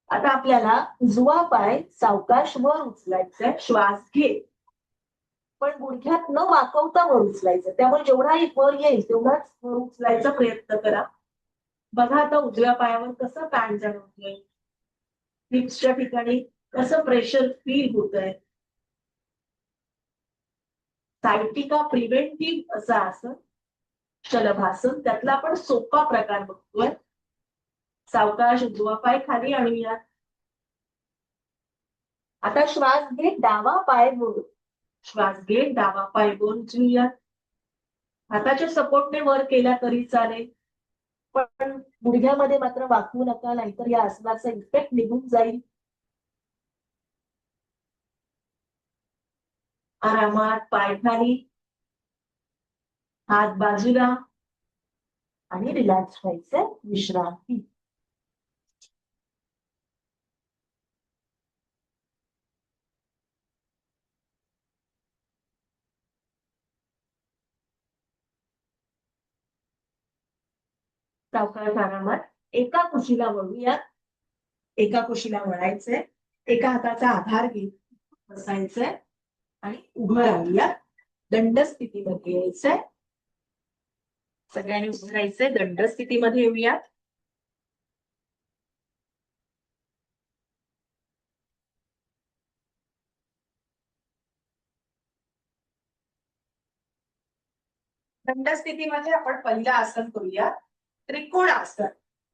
आता आपल्याला उजवा पाय सावकाश वर उचलायचा, श्वास घे, पण गुडघ्यात न वाकवता वर उचलायचं. त्यामुळे जेवढा वर येईल तेवढाच वर उचलायचा प्रयत्न करा. बघा आता उजव्या पायावर कसं ताण जाणवतोय, हिप्सच्या ठिकाणी कसं प्रेशर फील होत आहे. सायटिका प्रिव्हेंटिव्ह असं आसन शलभासन, त्यातला आपण सोपा प्रकार बघतोय. सावकाश उजवा पाय खाली आणूया. आता श्वास घे, डावा पाय वर, श्वास घे, डावा पाय वर उचलूया. हाताच्या सपोर्टने वर केला तरी चालेल, पण गुडघ्यामध्ये मात्र वाकवू नका, नाहीतर या आसनाचा इफेक्ट निघून जाईल. आरामात पाय खाली, हात बाजूला, आणि रिलॅक्स व्हायचे, विश्रांती. सावकाश आरामात एका कुशीला वळूयात. एका कुशीला वळायचंय, एका हाताचा आधार घेत बसायचंय आणि उभं राहूया. दंड स्थितीमध्ये यायचंय. सगळ्यांनी उभं राहायचंय, दंड स्थितीमध्ये येऊयात. दंड स्थितीमध्ये आपण पहिलं आसन करूया, त्रिकोण आसन.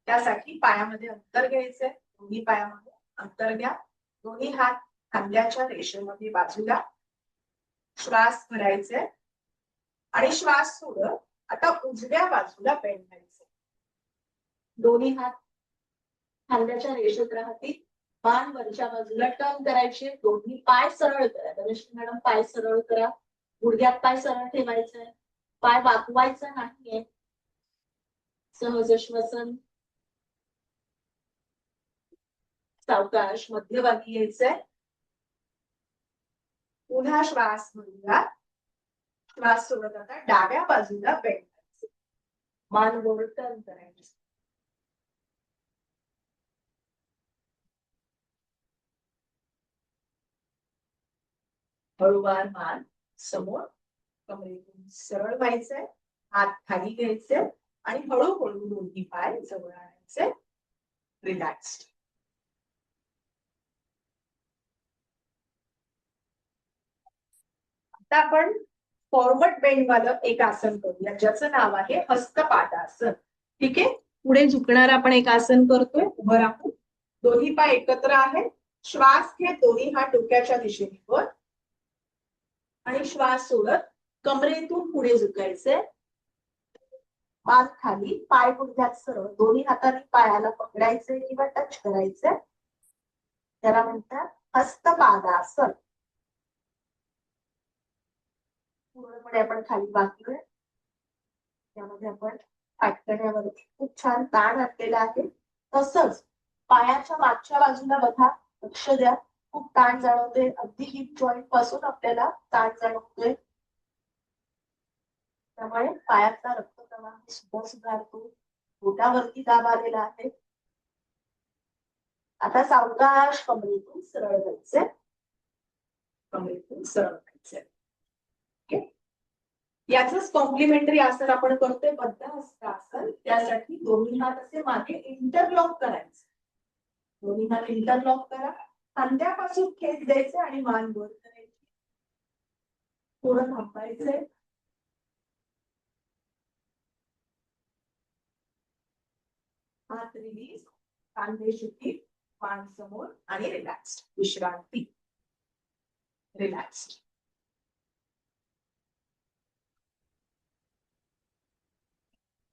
त्यासाठी पायामध्ये अंतर घ्यायचंय, दोन्ही पायामध्ये अंतर घ्या. दोन्ही हात खांद्याच्या रेषेमध्ये बाजूला. श्वास भरायचे आणि श्वास सोडत आता उजव्या बाजूला बेंड व्हायचे. दोन्ही हात खांद्याच्या रेषेत राहतील. मान वरच्या बाजूला टर्न करायचे. दोन्ही पाय सरळ करा. धनश्री मॅडम पाय सरळ करा. गुडघ्यात पाय सरळ ठेवायचे, पाय वाकवायचा नाहीये. सहज श्वसन. सावकाश मध्यभागी यायचंय. पुन्हा श्वास भरूया. श्वास सोडत आता डाव्या बाजूला बेंड करायचे. मान वर टर्न करायचे. हळूवार मान समोर, कमरेतून सरळ व्हायचंय. हात खाली घ्यायचे आणि हळूहळू दोन्ही पाय जवळ आणायचे. रिलॅक्स्ड. आता आपण फॉरवर्ड बेंड वालं एक आसन करूया, ज्याचं नाव आहे हस्तपादासन. ठीक आहे, पुढे झुकणार आपण एक आसन करतोय. उभं राहून दोन्ही पाय एकत्र आहेत. श्वास घेत दोन्ही हात डोक्याच्या दिशेने वर आणि श्वास सोडत कमरेतून पुढे झुकायचे. मान खाली, पाय गुडघ्यात सरळ. दोन्ही हाताने पायाला पकडायचे किंवा टच करायचे. त्याला म्हणतात हस्तपादासन. पूर्णपणे आपण खाली बांधलोय. त्यामध्ये आपण पाठकण्यावरती खूप छान ताण आणलेला आहे. तसंच पायाच्या मागच्या बाजूला बघा, लक्ष द्या, खूप ताण जाणवते. अगदी हिप जॉईंट पासून आपल्याला ताण जाणवतोय. त्यामुळे पायातला रक्तप्रवाह सुद्धा सुधारतो. पोटावरती दाब आलेला आहे. आता सावकाश कमरेतून सरळ जायचंय. कमरेतून सरळ जायचंय. ओके, याच कॉम्प्लिमेंटरी आसन आपण करतोय बद्ध हस्तासन. त्यासाठी दोन्ही हात असे मागे इंटरलॉक करायचे. दोन्ही हात इंटरलॉक करा. खांद्यापासून खेच द्यायचे आणि मान वर करायची. थोडं थांबायचंय. हात रिलीज, कांदे शिथिल, मान समोर आणि रिलॅक्स. विश्रांती. रिलॅक्स.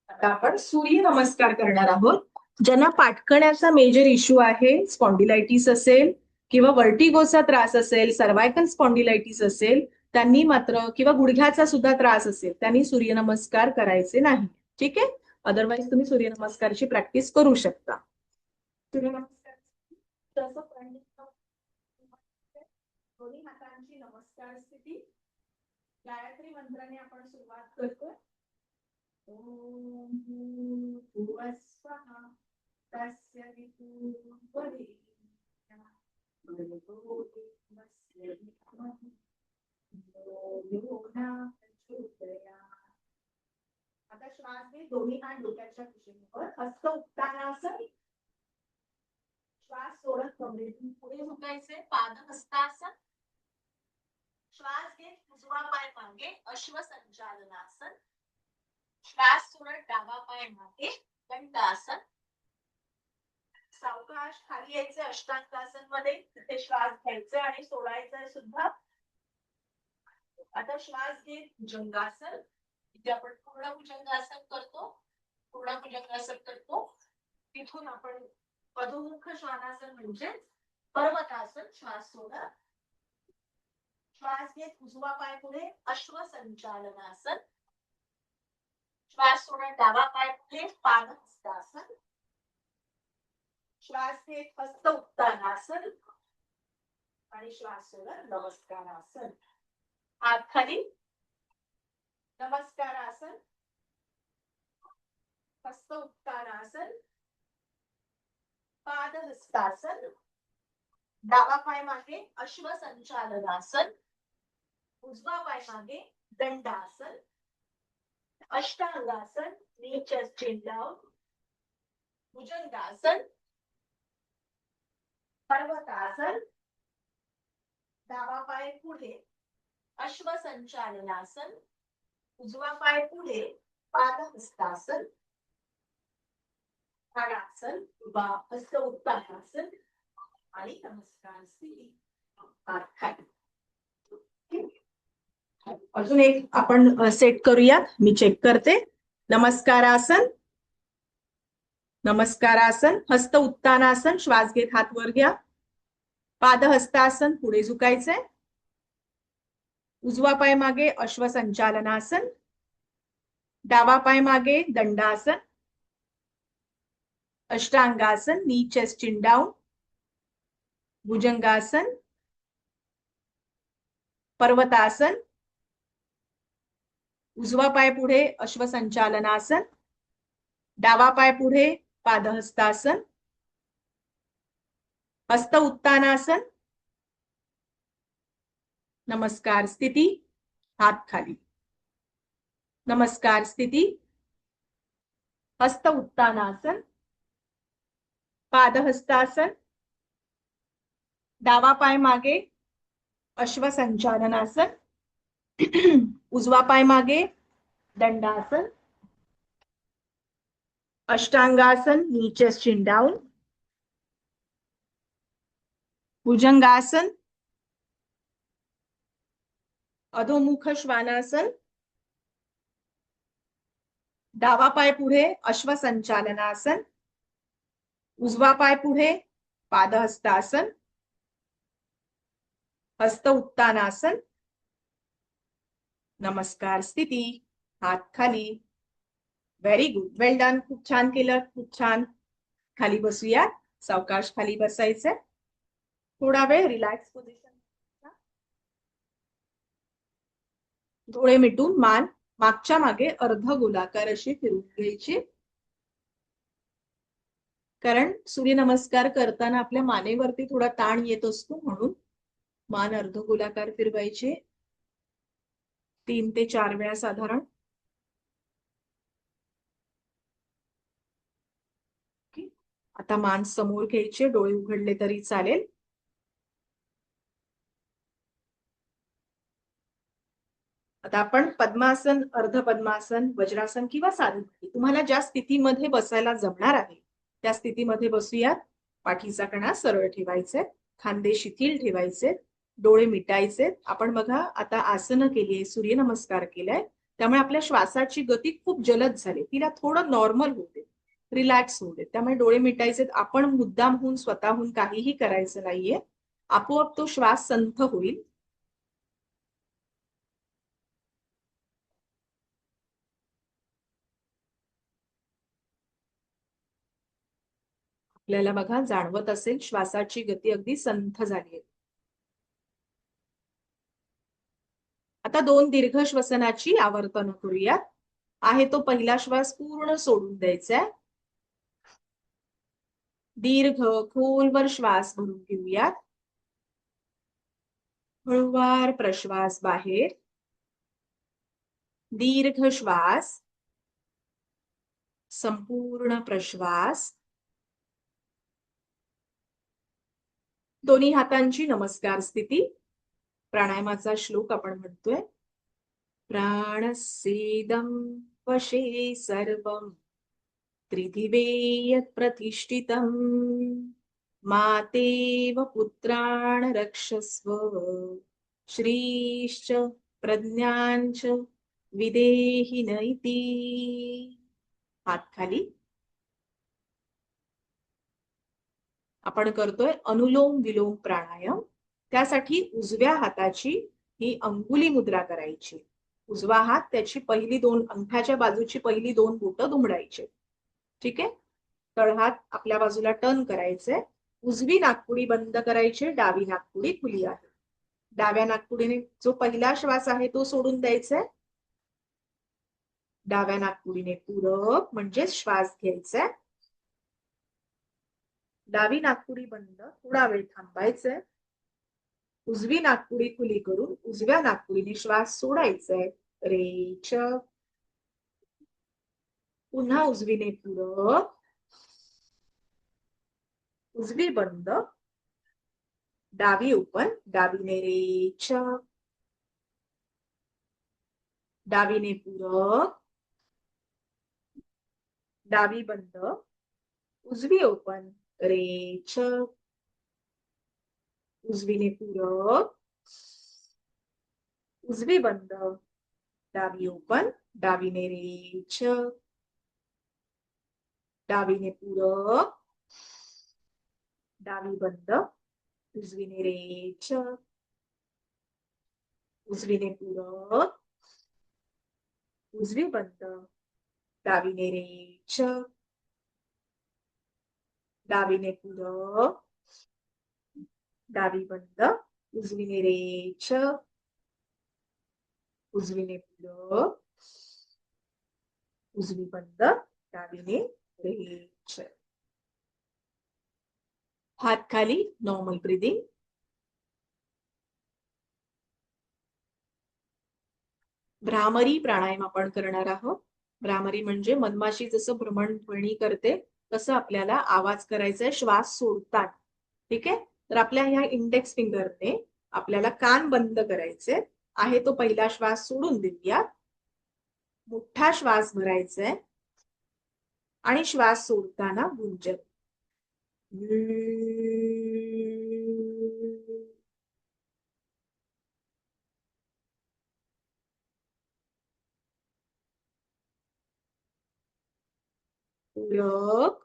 आता आपण सूर्य नमस्कार करणार आहोत. ज्यांना पाठकण्याचा मेजर इश्यू आहे, स्पॉन्डिलायटिस असेल किंवा वर्टिगोचा त्रास असेल, सर्वायकल स्पॉन्डिलायटिस असेल, त्यांनी मात्र किंवा गुडघ्याचा सुद्धा त्रास असेल, त्यांनी सूर्यनमस्कार करायचे नाही. ठीक आहे, अदरवाईज तुम्ही सूर्यनमस्कारची प्रॅक्टिस करू शकता. सूर्यनमस्कार दोन्ही हातांची नमस्कार स्थिती. गायत्री मंत्राने आपण सुरुवात करतो. ओम भूर्भुवः स्वः तस्य वितुर्वरेण्यः भर्गो देवस्य धीमहि धियो यो न प्रचोदयात्. आता श्वास घे. दोन्ही हात डोक्याच्या कुशीवर. हस्त उत्तानासन. श्वास सोडत कमरेतून पुढे झुकायचे. पादहस्तासन. श्वास घेत उजवा पाय मागे अश्वसंचालनासन. श्वास सोडत डावा पाय मागे दंडासन. सावकाश खाली यायचे अष्टांगासन मध्ये. तिथे श्वास घ्यायचे आणि सोडायचा सुद्धा. आता श्वास घेत भुजंगासन. इथे आपण पूर्ण भुजंगासन करतो. पूर्ण भुजंगासन करतो. तिथून आपण अधोमुख श्वानासन म्हणजे पर्वतासन. श्वास सोडा. श्वास घेत उजवा पाय पुढे अश्वसंचालनासन. श्वास सोडत डावा पाय पुढे पादहस्तासन. श्वास घेत हस्त उत्तानासन आणि श्वास सोडत नमस्कारासन. हात खाली. नमस्कारासन. हस्त उत्तानासन. पादहस्तासन. डावा पाय मागे अश्वसंचालनासन. उजवा पाय मागे दंडासन. अष्टांगासन. knee chest chin down. भुजंगासन. पर्वतासन. डावा पाय पुढे अश्वसंचालनासन. उजवा पाय पुढे पादहस्तासन. ताडासन वा हस्त उत्तानासन आणि नमस्कार स्थिती. अजून एक आपण सेट करूयात. मी चेक करते. नमस्कारासन. नमस्कारासन. हस्त उत्तानासन. श्वास घेत हात वर घ्या. पादहस्तासन. पुढे झुकायचे. उजवा पाय मागे अश्वसंचालनासन. डावा पाय मागे दंडासन. अष्टांगासन. knee chest chin down. भुजंगासन. पर्वतासन. उजवा पाय पुढे अश्वसंचालनासन. डावा पाय पुढे पादहस्तासन. हस्त उत्तानासन. नमस्कार स्थिती. हात खाली. नमस्कार स्थिती. हस्त उत्तानासन. पादहस्तासन. डावा पाय मागे अश्वसंचालनासन. उजवा पाय मागे दंडासन. अष्टांगासन. knee chest chin down. भुजंगासन. अधोमुख श्वानासन. डावा पाय पुढे अश्वसंचालनासन. उजवा पाय पुढे पादहस्तासन. हस्त उत्तानासन. नमस्कार स्थिती, हात खाली. व्हेरी गुड, वेल डन, खूप छान केलं, खूप छान. खाली बसूया, सावकाश खाली बसायचंय. थोडा वेळ रिलॅक्स पोझिशन. डोळे मिटून मान मागच्या मागे अर्ध गोलाकार अशी फिरवून घ्यायची. कारण सूर्यनमस्कार करताना आपल्या मानेवरती थोडा ताण येत असतो, म्हणून मान अर्ध गोलाकार फिरवायचे 3 ते 4 वेळा साधारण. आता मान समोर घ्यायचे, डोळे उघडले तरी चालेल. आता आपण पद्मासन, अर्ध पद्मासन, वज्रासन किंवा साधी तुम्हाला ज्या स्थितीमध्ये बसायला जमणार आहे त्या स्थितीमध्ये बसूयात. पाठीचा कणा सरळ ठेवायचे, खांदे शिथिल ठेवायचे, डोळे मिटायचे. आपण बघा आता आसनं केली, सूर्यनमस्कार केलाय, त्यामुळे आपल्या श्वासाची गती खूप जलद झाली. तिला थोडं नॉर्मल होते, रिलॅक्स होते. त्यामुळे डोळे मिटायचे. आपण मुद्दामहून स्वतःहून काहीही करायचं नाहीये. आपोआप तो श्वास संथ होईल. आपल्याला बघा जाणवत असेल श्वासाची गती अगदी संथ झाली आहे. आता 2 दीर्घ श्वसनाची आवर्तन करूयात. आहे तो पहिला श्वास पूर्ण सोडून द्यायचा. दीर्घ खोलवर श्वास भरून घेऊयात. हळूवार प्रश्वास बाहेर. दीर्घ श्वास, संपूर्ण प्रश्वास. दोन्ही हातांची नमस्कार स्थिती. प्राणायामाचा श्लोक आपण म्हणतोय. प्राणस्येदं वशे सर्वं त्रिदिवे यत् प्रतिष्ठितं मातेव पुत्राण रक्षस्व श्रीश्च प्रज्ञांच विदेहि नैती. हात खाली. आपण करतोय अनुलोम विलोम प्राणायाम. त्यासाठी उजव्या हाताची ही अंगुली मुद्रा करायची. उजवा हात त्याची पहिली 2 अंगठ्याच्या बाजूची पहिली 2 बोटं दुमडायचे. ठीक आहे. तळहात आपल्या बाजूला टर्न करायचे. उजवी नाकपुडी बंद करायची, डावी नाकपुडी खुली आहे. डाव्या नाकपुडीने जो पहिला श्वास आहे तो सोडून द्यायचा. डाव्या नाकपुडीने पूरक म्हणजे श्वास घ्यायचा. डावी नाकपुडी बंद, थोडा वेळ थांबायचंय. उजवी नाकपुडी खुली करून उजव्या नाकपुडीने श्वास सोडायचाय. रेच. पुन्हा उजवीने पूरक, उजवी बंद, डावी ओपन, डावीने रेच, डावीने पूरक, डावी बंद, उजवी ओपन, रेच, उजवीने पूरक, उजवी बंद, डावी ओपन, डावीने रेच, डावीने पूरक, डावी बंद, उजवीने रेच, उजवीने पूरक, उजवी बंद, डावीने रेच, डावीने पूरक, डावी बंद, उजवीने रेच, उजवीने पूरक, उजवी बंद, डावीने रेच. हात खाली, नॉर्मल ब्रीदिंग. भ्रामरी प्राणायाम आपण करणार आहोत. भ्रामरी म्हणजे मधमाशी जसं भ्रमणध्वनी करते तसं आपल्याला आवाज करायचा आहे श्वास सोडताना. ठीक आहे. तर आपल्या ह्या इंडेक्स फिंगरने आपल्याला कान बंद करायचे. आहे तो पहिला श्वास सोडून देऊया. मोठा श्वास भरायचा आहे आणि श्वास सोडताना गुंजन. पूरक,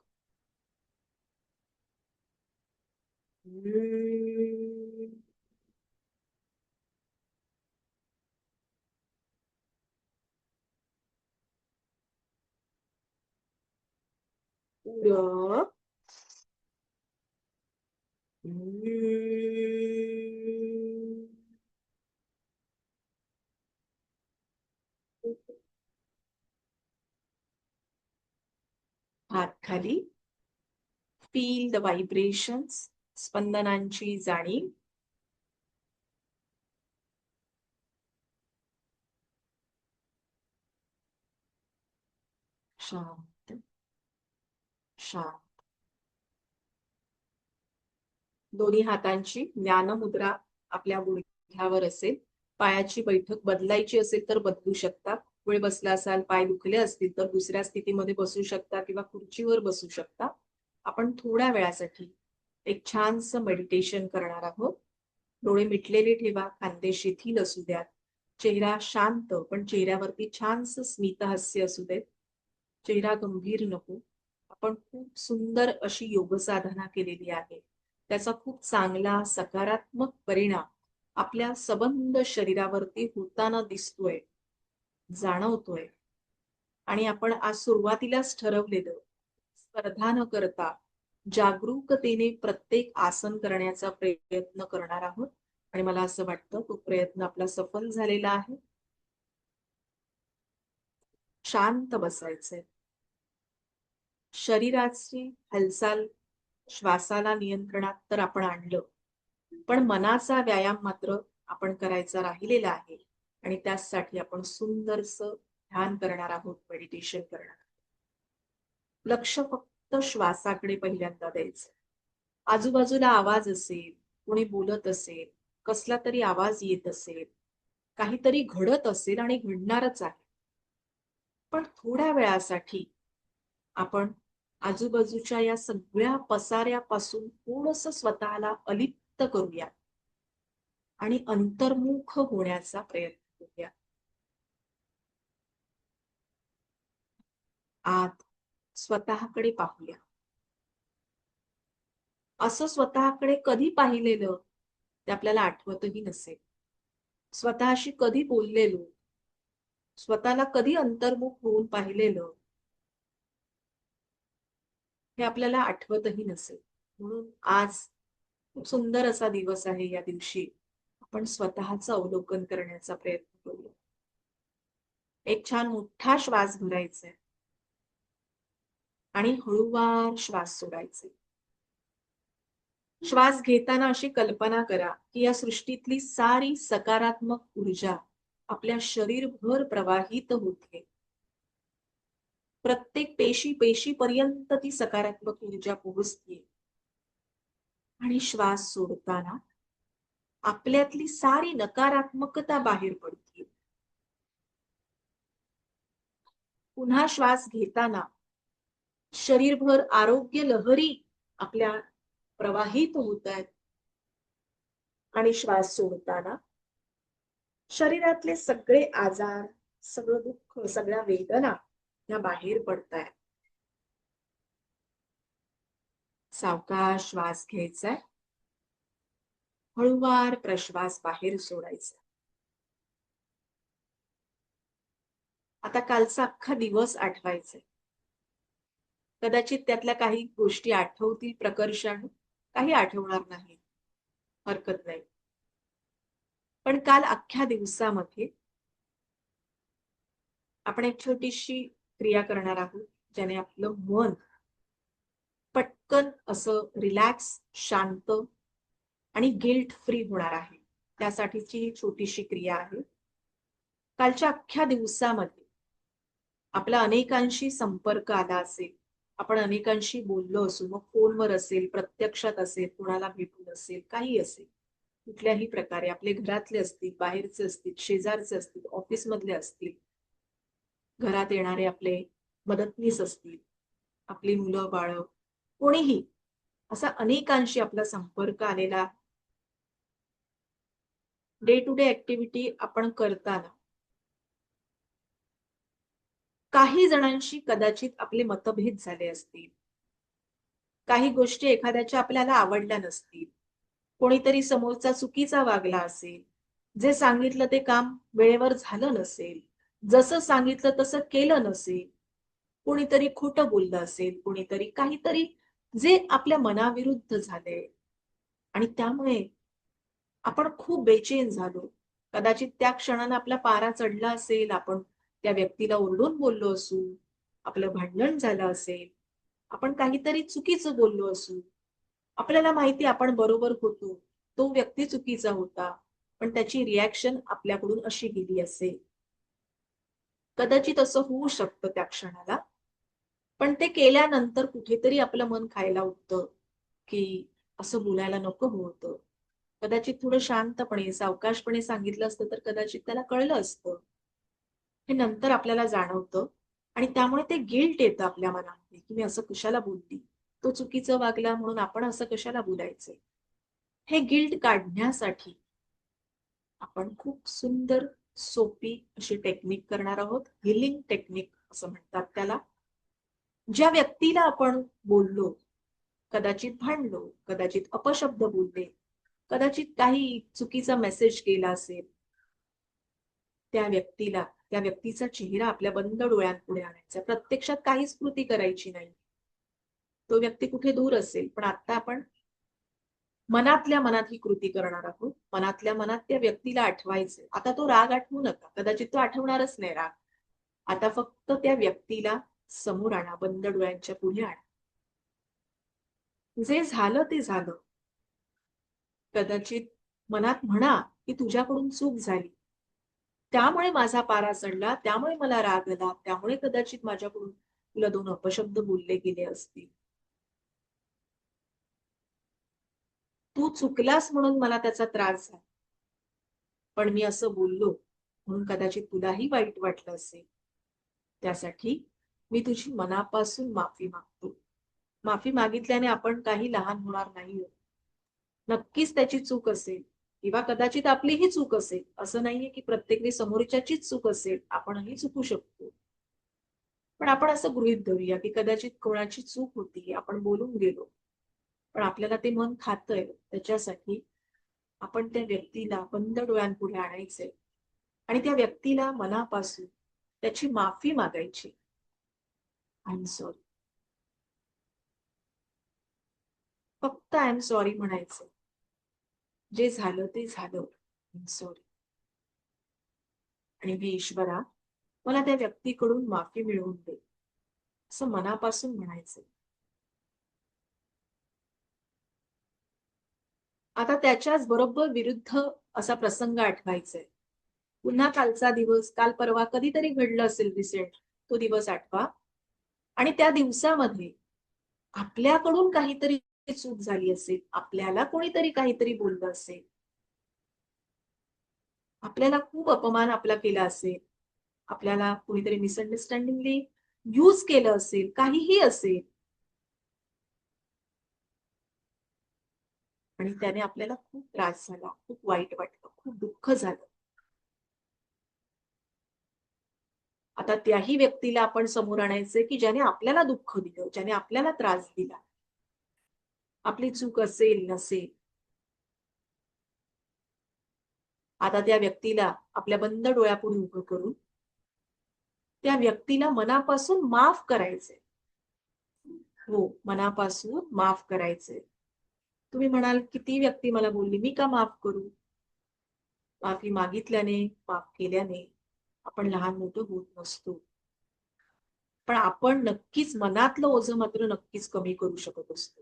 उर हात खाली. फील द व्हायब्रेशन्स, स्पंदनांची जाणीव. शांत शांत. दोन्ही हातांची ज्ञानमुद्रा आपल्या गुडघ्यावर असेल. पायाची बैठक बदलायची असेल तर बदलू शकता. वेळ बसला असाल, पाय दुखले असतील तर दुसऱ्या स्थितीमध्ये बसू शकता किंवा खुर्चीवर बसू शकता. आपण थोड्या वेळासाठी एक छानसं मेडिटेशन करणार आहोत. डोळे मिटलेले ठेवा, खांदे शिथिल असू द्यात. चेहरा शांत पण चेहऱ्यावरती छानसं स्मितहास्य असू देत. चेहरा गंभीर नको. आपण खूप सुंदर अशी योग साधना केलेली आहे. त्याचा खूप चांगला सकारात्मक परिणाम आपल्या सबंध शरीरावरती होताना दिसतोय, जाणवतोय. आणि आपण आज सुरुवातीलाच ठरवलेलं, स्पर्धा न करता जागरूकतेने प्रत्येक आसन करण्याचा प्रयत्न करणार आहोत. आणि मला असं वाटतं तो प्रयत्न आपला सफल झालेला आहे. शांत बसायचंय. शरीराची हालचाल श्वासाला नियंत्रणात तर आपण आणलं, पण मनाचा व्यायाम मात्र आपण करायचा राहिलेला आहे. आणि त्यासाठी आपण सुंदरसं ध्यान करणार आहोत, मेडिटेशन करणार आहोत. लक्ष फक्त श्वासाकडे पहिल्यांदा द्यायचं. आजूबाजूला आवाज असेल, कोणी बोलत असेल, कसला तरी आवाज येत असेल, काहीतरी घडत असेल आणि घडणारच आहे, पण थोड्या वेळासाठी आपण आजूबाजूच्या या सगळ्या पसाऱ्यापासून थोडस स्वतःला अलिप्त करूया आणि अंतर्मुख होण्याचा प्रयत्न करूया. आत स्वतःकडे पाहूया. असं स्वतःकडे कधी पाहिलेलं ते आपल्याला आठवतही नसेल. स्वतःशी कधी बोललेलो, स्वतःला कधी अंतर्मुख होऊन पाहिलेलं हे आपल्याला आठवतही नसेल. म्हणून आज खूप सुंदर असा दिवस आहे. या दिवशी आपण स्वतःचं अवलोकन करण्याचा प्रयत्न करूया. एक छान मोठा श्वास भरायचा आणि हळूवार श्वास सोडायचे. श्वास घेताना अशी कल्पना करा की या सृष्टीतली सारी सकारात्मक ऊर्जा आपल्या शरीरभर प्रवाहित होते. प्रत्येक पेशीपर्यंत ती सकारात्मक ऊर्जा पोहोचते. आणि श्वास सोडताना आपल्यातली सारी नकारात्मकता बाहेर पडते. पुन्हा श्वास घेताना शरीरभर आरोग्य लहरी आपल्या प्रवाहित होत आहेत. आणि श्वास सोडताना शरीरातले सगळे आजार, सगळं दुःख, सगळ्या वेदना या बाहेर पडतायत. सावकाश श्वास घ्यायचा, हळूवार प्रश्वास बाहेर सोडायचा. आता कालचा अख्खा दिवस आठवायचा. कदाचित त्यातल्या काही गोष्टी आठवतील प्रकर्षाने, काही आठवणार नाही, हरकत नाही. पण काल अख्ख्या दिवसामध्ये आपण एक छोटीशी क्रिया करणार आहोत, ज्याने आपलं मन पटकन असं रिलॅक्स, शांत आणि गिल्ट फ्री होणार आहे. त्यासाठीची ही छोटीशी क्रिया आहे. कालच्या अख्ख्या दिवसामध्ये आपला अनेकांशी संपर्क आला असेल, आपण अनेकांशी बोललो असू, मग फोनवर असेल, प्रत्यक्षात असेल, कोणाला भेटून असेल, काही असेल. कुठल्याही प्रकारे आपले घरातले असतील, बाहेरचे असतील, शेजारचे असतील, ऑफिस मधले असतील, घरात येणारे आपले मदतनीस असतील, आपली मुलं बाळ, कोणीही, असा अनेकांशी आपला संपर्क आलेला. डे टू डे ऍक्टिव्हिटी आपण करताना काही जणांशी कदाचित आपले मतभेद झाले असतील, काही गोष्टी एखाद्याच्या आपल्याला आवडल्या नसतील, कोणीतरी समोरचा चुकीचा वागला असेल, जे सांगितलं ते काम वेळेवर झालं नसेल, जसं सांगितलं तसं केलं नसेल, कोणीतरी खोटं बोललं असेल, कोणीतरी काहीतरी जे आपल्या मनाविरुद्ध झालंय आणि त्यामुळे आपण खूप बेचैन झालो. कदाचित त्या क्षणाला आपला पारा चढला असेल, आपण त्या व्यक्तीला ओरडून बोललो असू, आपलं भांडण झालं असेल, आपण काहीतरी चुकीचं बोललो असू. आपल्याला माहिती आपण बरोबर होतो, तो व्यक्ती चुकीचा होता, पण त्याची रिएक्शन आपल्याकडून अशी गेली असेल. कदाचित असं होऊ शकतं त्या क्षणाला. पण ते केल्यानंतर कुठेतरी आपलं मन खायला उठतं, की असं बोलायला नको होतं. कदाचित थोडं शांतपणे, सावकाशपणे सांगितलं असतं तर कदाचित त्याला कळलं असतं. हे नंतर आपल्याला जाणवतं आणि त्यामुळे ते गिल्ट येतं आपल्या मनामध्ये, की मी असं कशाला बोलली? तो चुकीचं वागला म्हणून आपण असं कशाला बोलायचंय? हे गिल्ट काढण्यासाठी आपण खूप सुंदर, सोपी अशी टेक्निक करणार आहोत. हिलिंग टेक्निक असं म्हणतात त्याला. ज्या व्यक्तीला आपण बोललो, कदाचित भांडलो, कदाचित अपशब्द बोलले, कदाचित काही चुकीचा मेसेज केला असेल, त्या व्यक्तीला, त्या व्यक्तीचा चेहरा आपल्या बंद डोळ्यांपुढे आणायचा. प्रत्यक्षात काहीच कृती करायची नाही. तो व्यक्ती कुठे दूर असेल, पण आता आपण मनातल्या मनात ही कृती करणार आहोत. मनातल्या मनात त्या व्यक्तीला आठवायचं. आता तो राग आठवू नका. कदाचित तो आठवणारच नाही राग. आता फक्त त्या व्यक्तीला समोर आणा, बंद डोळ्यांच्या पुढे आणा. जे झालं ते झालं. कदाचित मनात म्हणा की तुझ्याकडून चूक झाली. त्यामुळे माझा पारा चढला, त्यामुळे मला राग आला, त्यामुळे कदाचित माझ्याकडून तुला 2 अपशब्द बोलले गेले असतील. तू चुकलास म्हणून मला त्याचा त्रास झाला. पण मी असं बोललो म्हणून कदाचित तुलाही वाईट वाटलं असेल. त्यासाठी मी तुझी मनापासून माफी मागतो. माफी मागितल्याने आपण काही लहान होणार नाही. नक्कीच त्याची चूक असेल किंवा कदाचित आपलीही चूक असेल. असं नाहीये की प्रत्येक वेळी समोरच्याचीच चूक असेल. आपणही चुकू शकतो. पण आपण असं गृहीत धरूया की कदाचित कोणाची चूक होती, आपण बोलून गेलो. पण आपल्याला ते मन खातंय. त्याच्यासाठी आपण त्या व्यक्तीला बंद डोळ्यांपुढे आणायचंय आणि त्या व्यक्तीला मनापासून त्याची माफी मागायची. I am sorry. फक्त आय एम सॉरी म्हणायचं. जे झालं ते झालं. I am sorry. आणि हे ईश्वरा, मला त्या व्यक्तीकडून माफी मिळवून दे. असं मनापासून म्हणायचं. आता त्याच्याच बरोबर विरुद्ध असा प्रसंग आठवायचा आहे. पुन्हा कालचा दिवस, काल परवा कधीतरी घडलं असेल रिसेंट, तो दिवस आठवा आणि त्या दिवसामध्ये आपल्याकडून काहीतरी चूक झाली असेल, आपल्याला कोणीतरी काहीतरी बोललं असेल, आपल्याला खूप अपमान आपला केला असेल, आपल्याला कोणीतरी मिसअंडरस्टँडिंगली यूज केलं असेल, काहीही असेल आणि त्याने आपल्याला खूप त्रास झाला, खूप वाईट वाटलं, खूप दुःख झालं. आता त्याही व्यक्तीला आपण समोर आणायचंय की ज्याने आपल्याला दुःख दिलं, ज्याने आपल्याला त्रास दिला. आपली चूक असेल नसेल. आता त्या व्यक्तीला आपल्या बंद डोळ्यापुढे उभं करून त्या व्यक्तीला मनापासून माफ करायचंय. हो, मनापासून माफ करायचंय. तुम्ही म्हणाल की ती व्यक्ती मला बोलली, मी का माफ करू? माफी मागितल्याने, माफ केल्याने आपण लहान मोठं होत नसतो. पण आपण नक्कीच मनातलं ओझं मात्र नक्कीच कमी करू शकत असतो.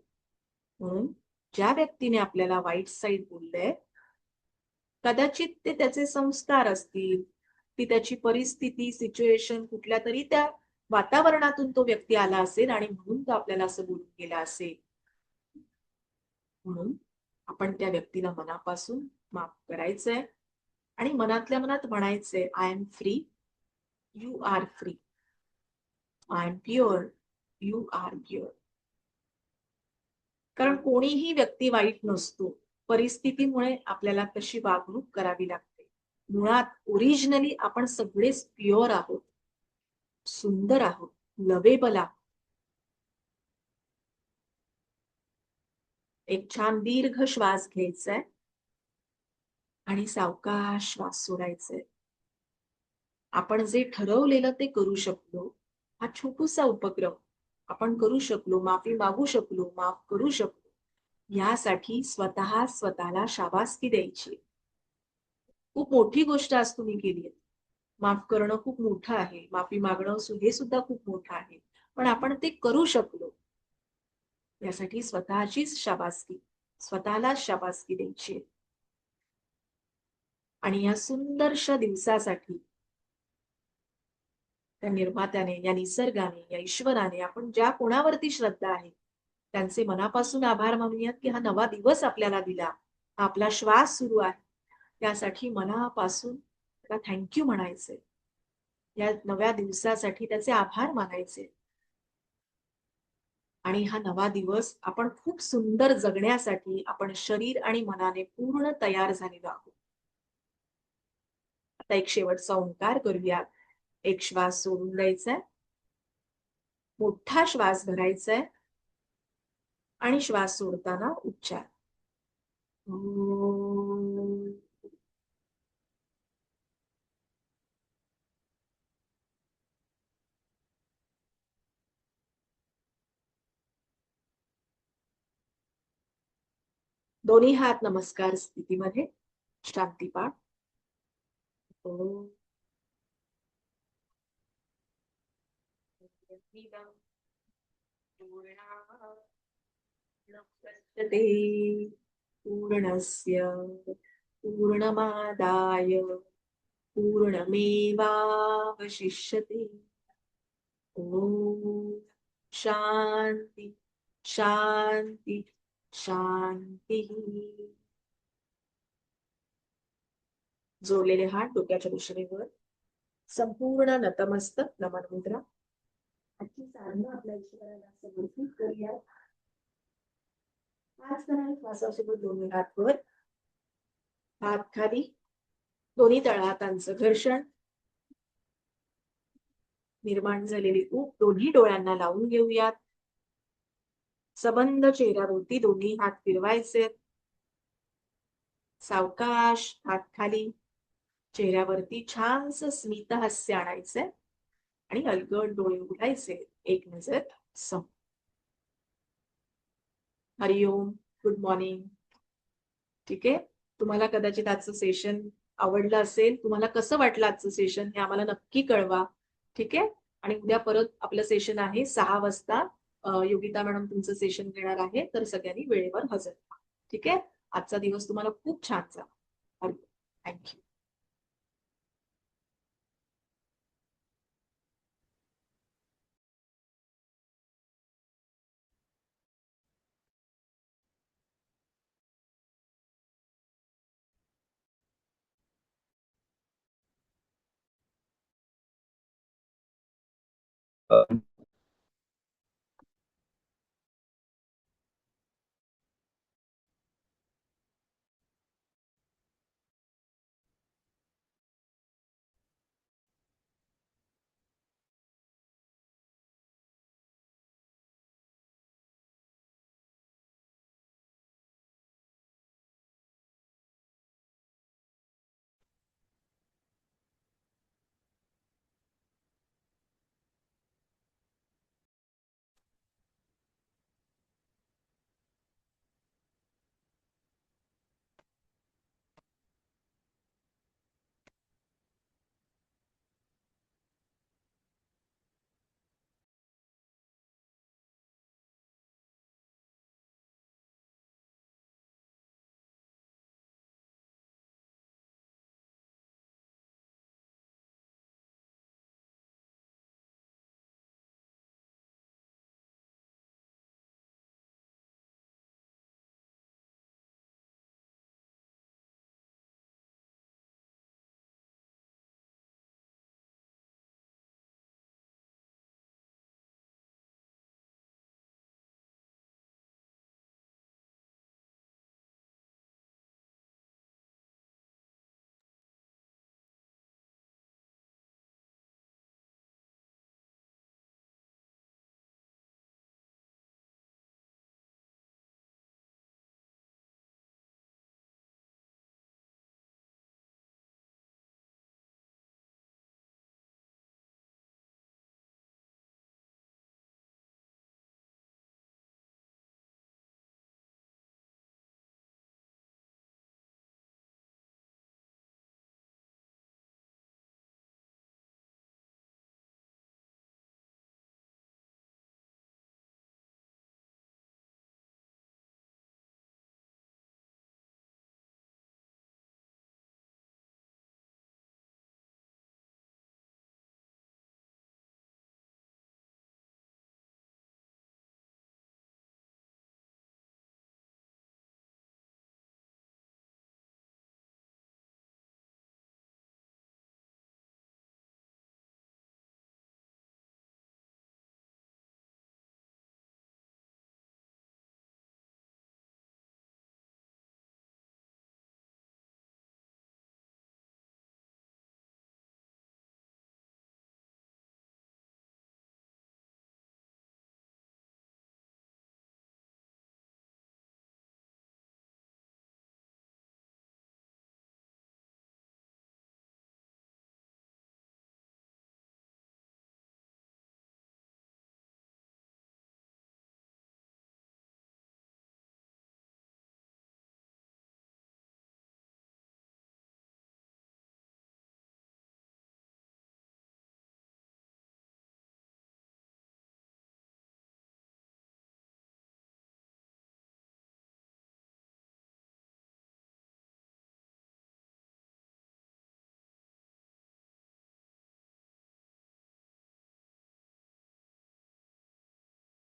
म्हणून ज्या व्यक्तीने आपल्याला वाईट साईड बोललंय, कदाचित ते त्याचे संस्कार असतील, ती त्याची परिस्थिती, सिच्युएशन कुठल्या तरी त्या वातावरणातून तो व्यक्ती आला असेल आणि म्हणून तो आपल्याला असं बोलून गेला असेल. म्हणून आपण त्या व्यक्तीला मनापासून माफ करायचंय आणि मनातल्या मनात म्हणायचंय, I am free, you are free. I am pure, you are pure. कारण कोणीही व्यक्ती वाईट नसतो. परिस्थितीमुळे आपल्याला तशी वागणूक करावी लागते. मुळात ओरिजिनली आपण सगळेच प्युअर आहोत, सुंदर आहोत, लवेबल आहोत. एक छान दीर्घ श्वास घ्यायचाय आणि सावकाश श्वास सोडायचाय. आपण जे ठरवलेलं ते करू शकलो. हा छोटूसा उपक्रम आपण करू शकलो, माफी मागू शकलो, माफ करू शकलो, यासाठी स्वतःला शाबासकी द्यायची. खूप मोठी गोष्ट आज तुम्ही केली. माफ करणं खूप मोठं आहे, माफी मागणं हे सुद्धा खूप मोठं आहे, पण आपण ते करू शकलो यासाठी स्वतःलाच शाबासकी द्यायची. आणि या सुंदरशा दिवसासाठी त्या निर्मात्याने, या निसर्गाने, या ईश्वराने, आपण ज्या कोणावरती श्रद्धा आहे त्यांचे मनापासून आभार मानूयात की हा नवा दिवस आपल्याला दिला, हा आपला श्वास सुरू आहे, त्यासाठी मनापासून त्याला थँक्यू म्हणायचे, या नव्या दिवसासाठी त्याचे आभार मानायचे. आणि हा नवा दिवस आपण खूप सुंदर जगण्यासाठी आपण शरीर आणि मनाने पूर्ण तयार झालेलो आहोत. आता एक शेवटचा ओंकार करूया. एक श्वास सोडून द्यायचा, मोठा श्वास धरायचा आणि श्वास सोडताना उच्चार. ओम. दोन्ही हात नमस्कार स्थितीमध्ये, शांतीपाठ. ओम. पूर्णस्य पूर्णस्य पूर्णमादाय पूर्णमेवावशिष्यते. ओम शांती शांती शांती. जोडलेले हात डोक्याच्या दिशेवर, संपूर्ण नतमस्तक, नमन मुद्रा. आजची साधना आपल्या ईश्वराला समर्पित करूया. आज करा श्वासासोबत दोन्ही हात वर, हात खाली, दोन्ही तळहातांचं घर्षण, निर्माण झालेली ऊब दोन्ही डोळ्यांना लावून घेऊयात. सबंध चेहऱ्याभोवती दोन्ही हात फिरवायचे, सावकाश हात खाली, चेहऱ्यावरती छानस स्मित हास्य आणायचे आणि अलगद डोळे उघडायचे. एक नजर सम. हरिओम, गुड मॉर्निंग. ठीक आहे, तुम्हाला कदाचित आजचं सेशन आवडलं असेल. तुम्हाला कसं वाटलं आजचं सेशन हे आम्हाला नक्की कळवा. ठीक आहे, आणि उद्या परत आपलं सेशन आहे 6 वाजता. योगिता मॅडम तुमचं सेशन घेणार आहे, तर सगळ्यांनी वेळेवर हजर व्हा. ठीक आहे, आजचा दिवस तुम्हाला खूप छान जा. थँक्यू.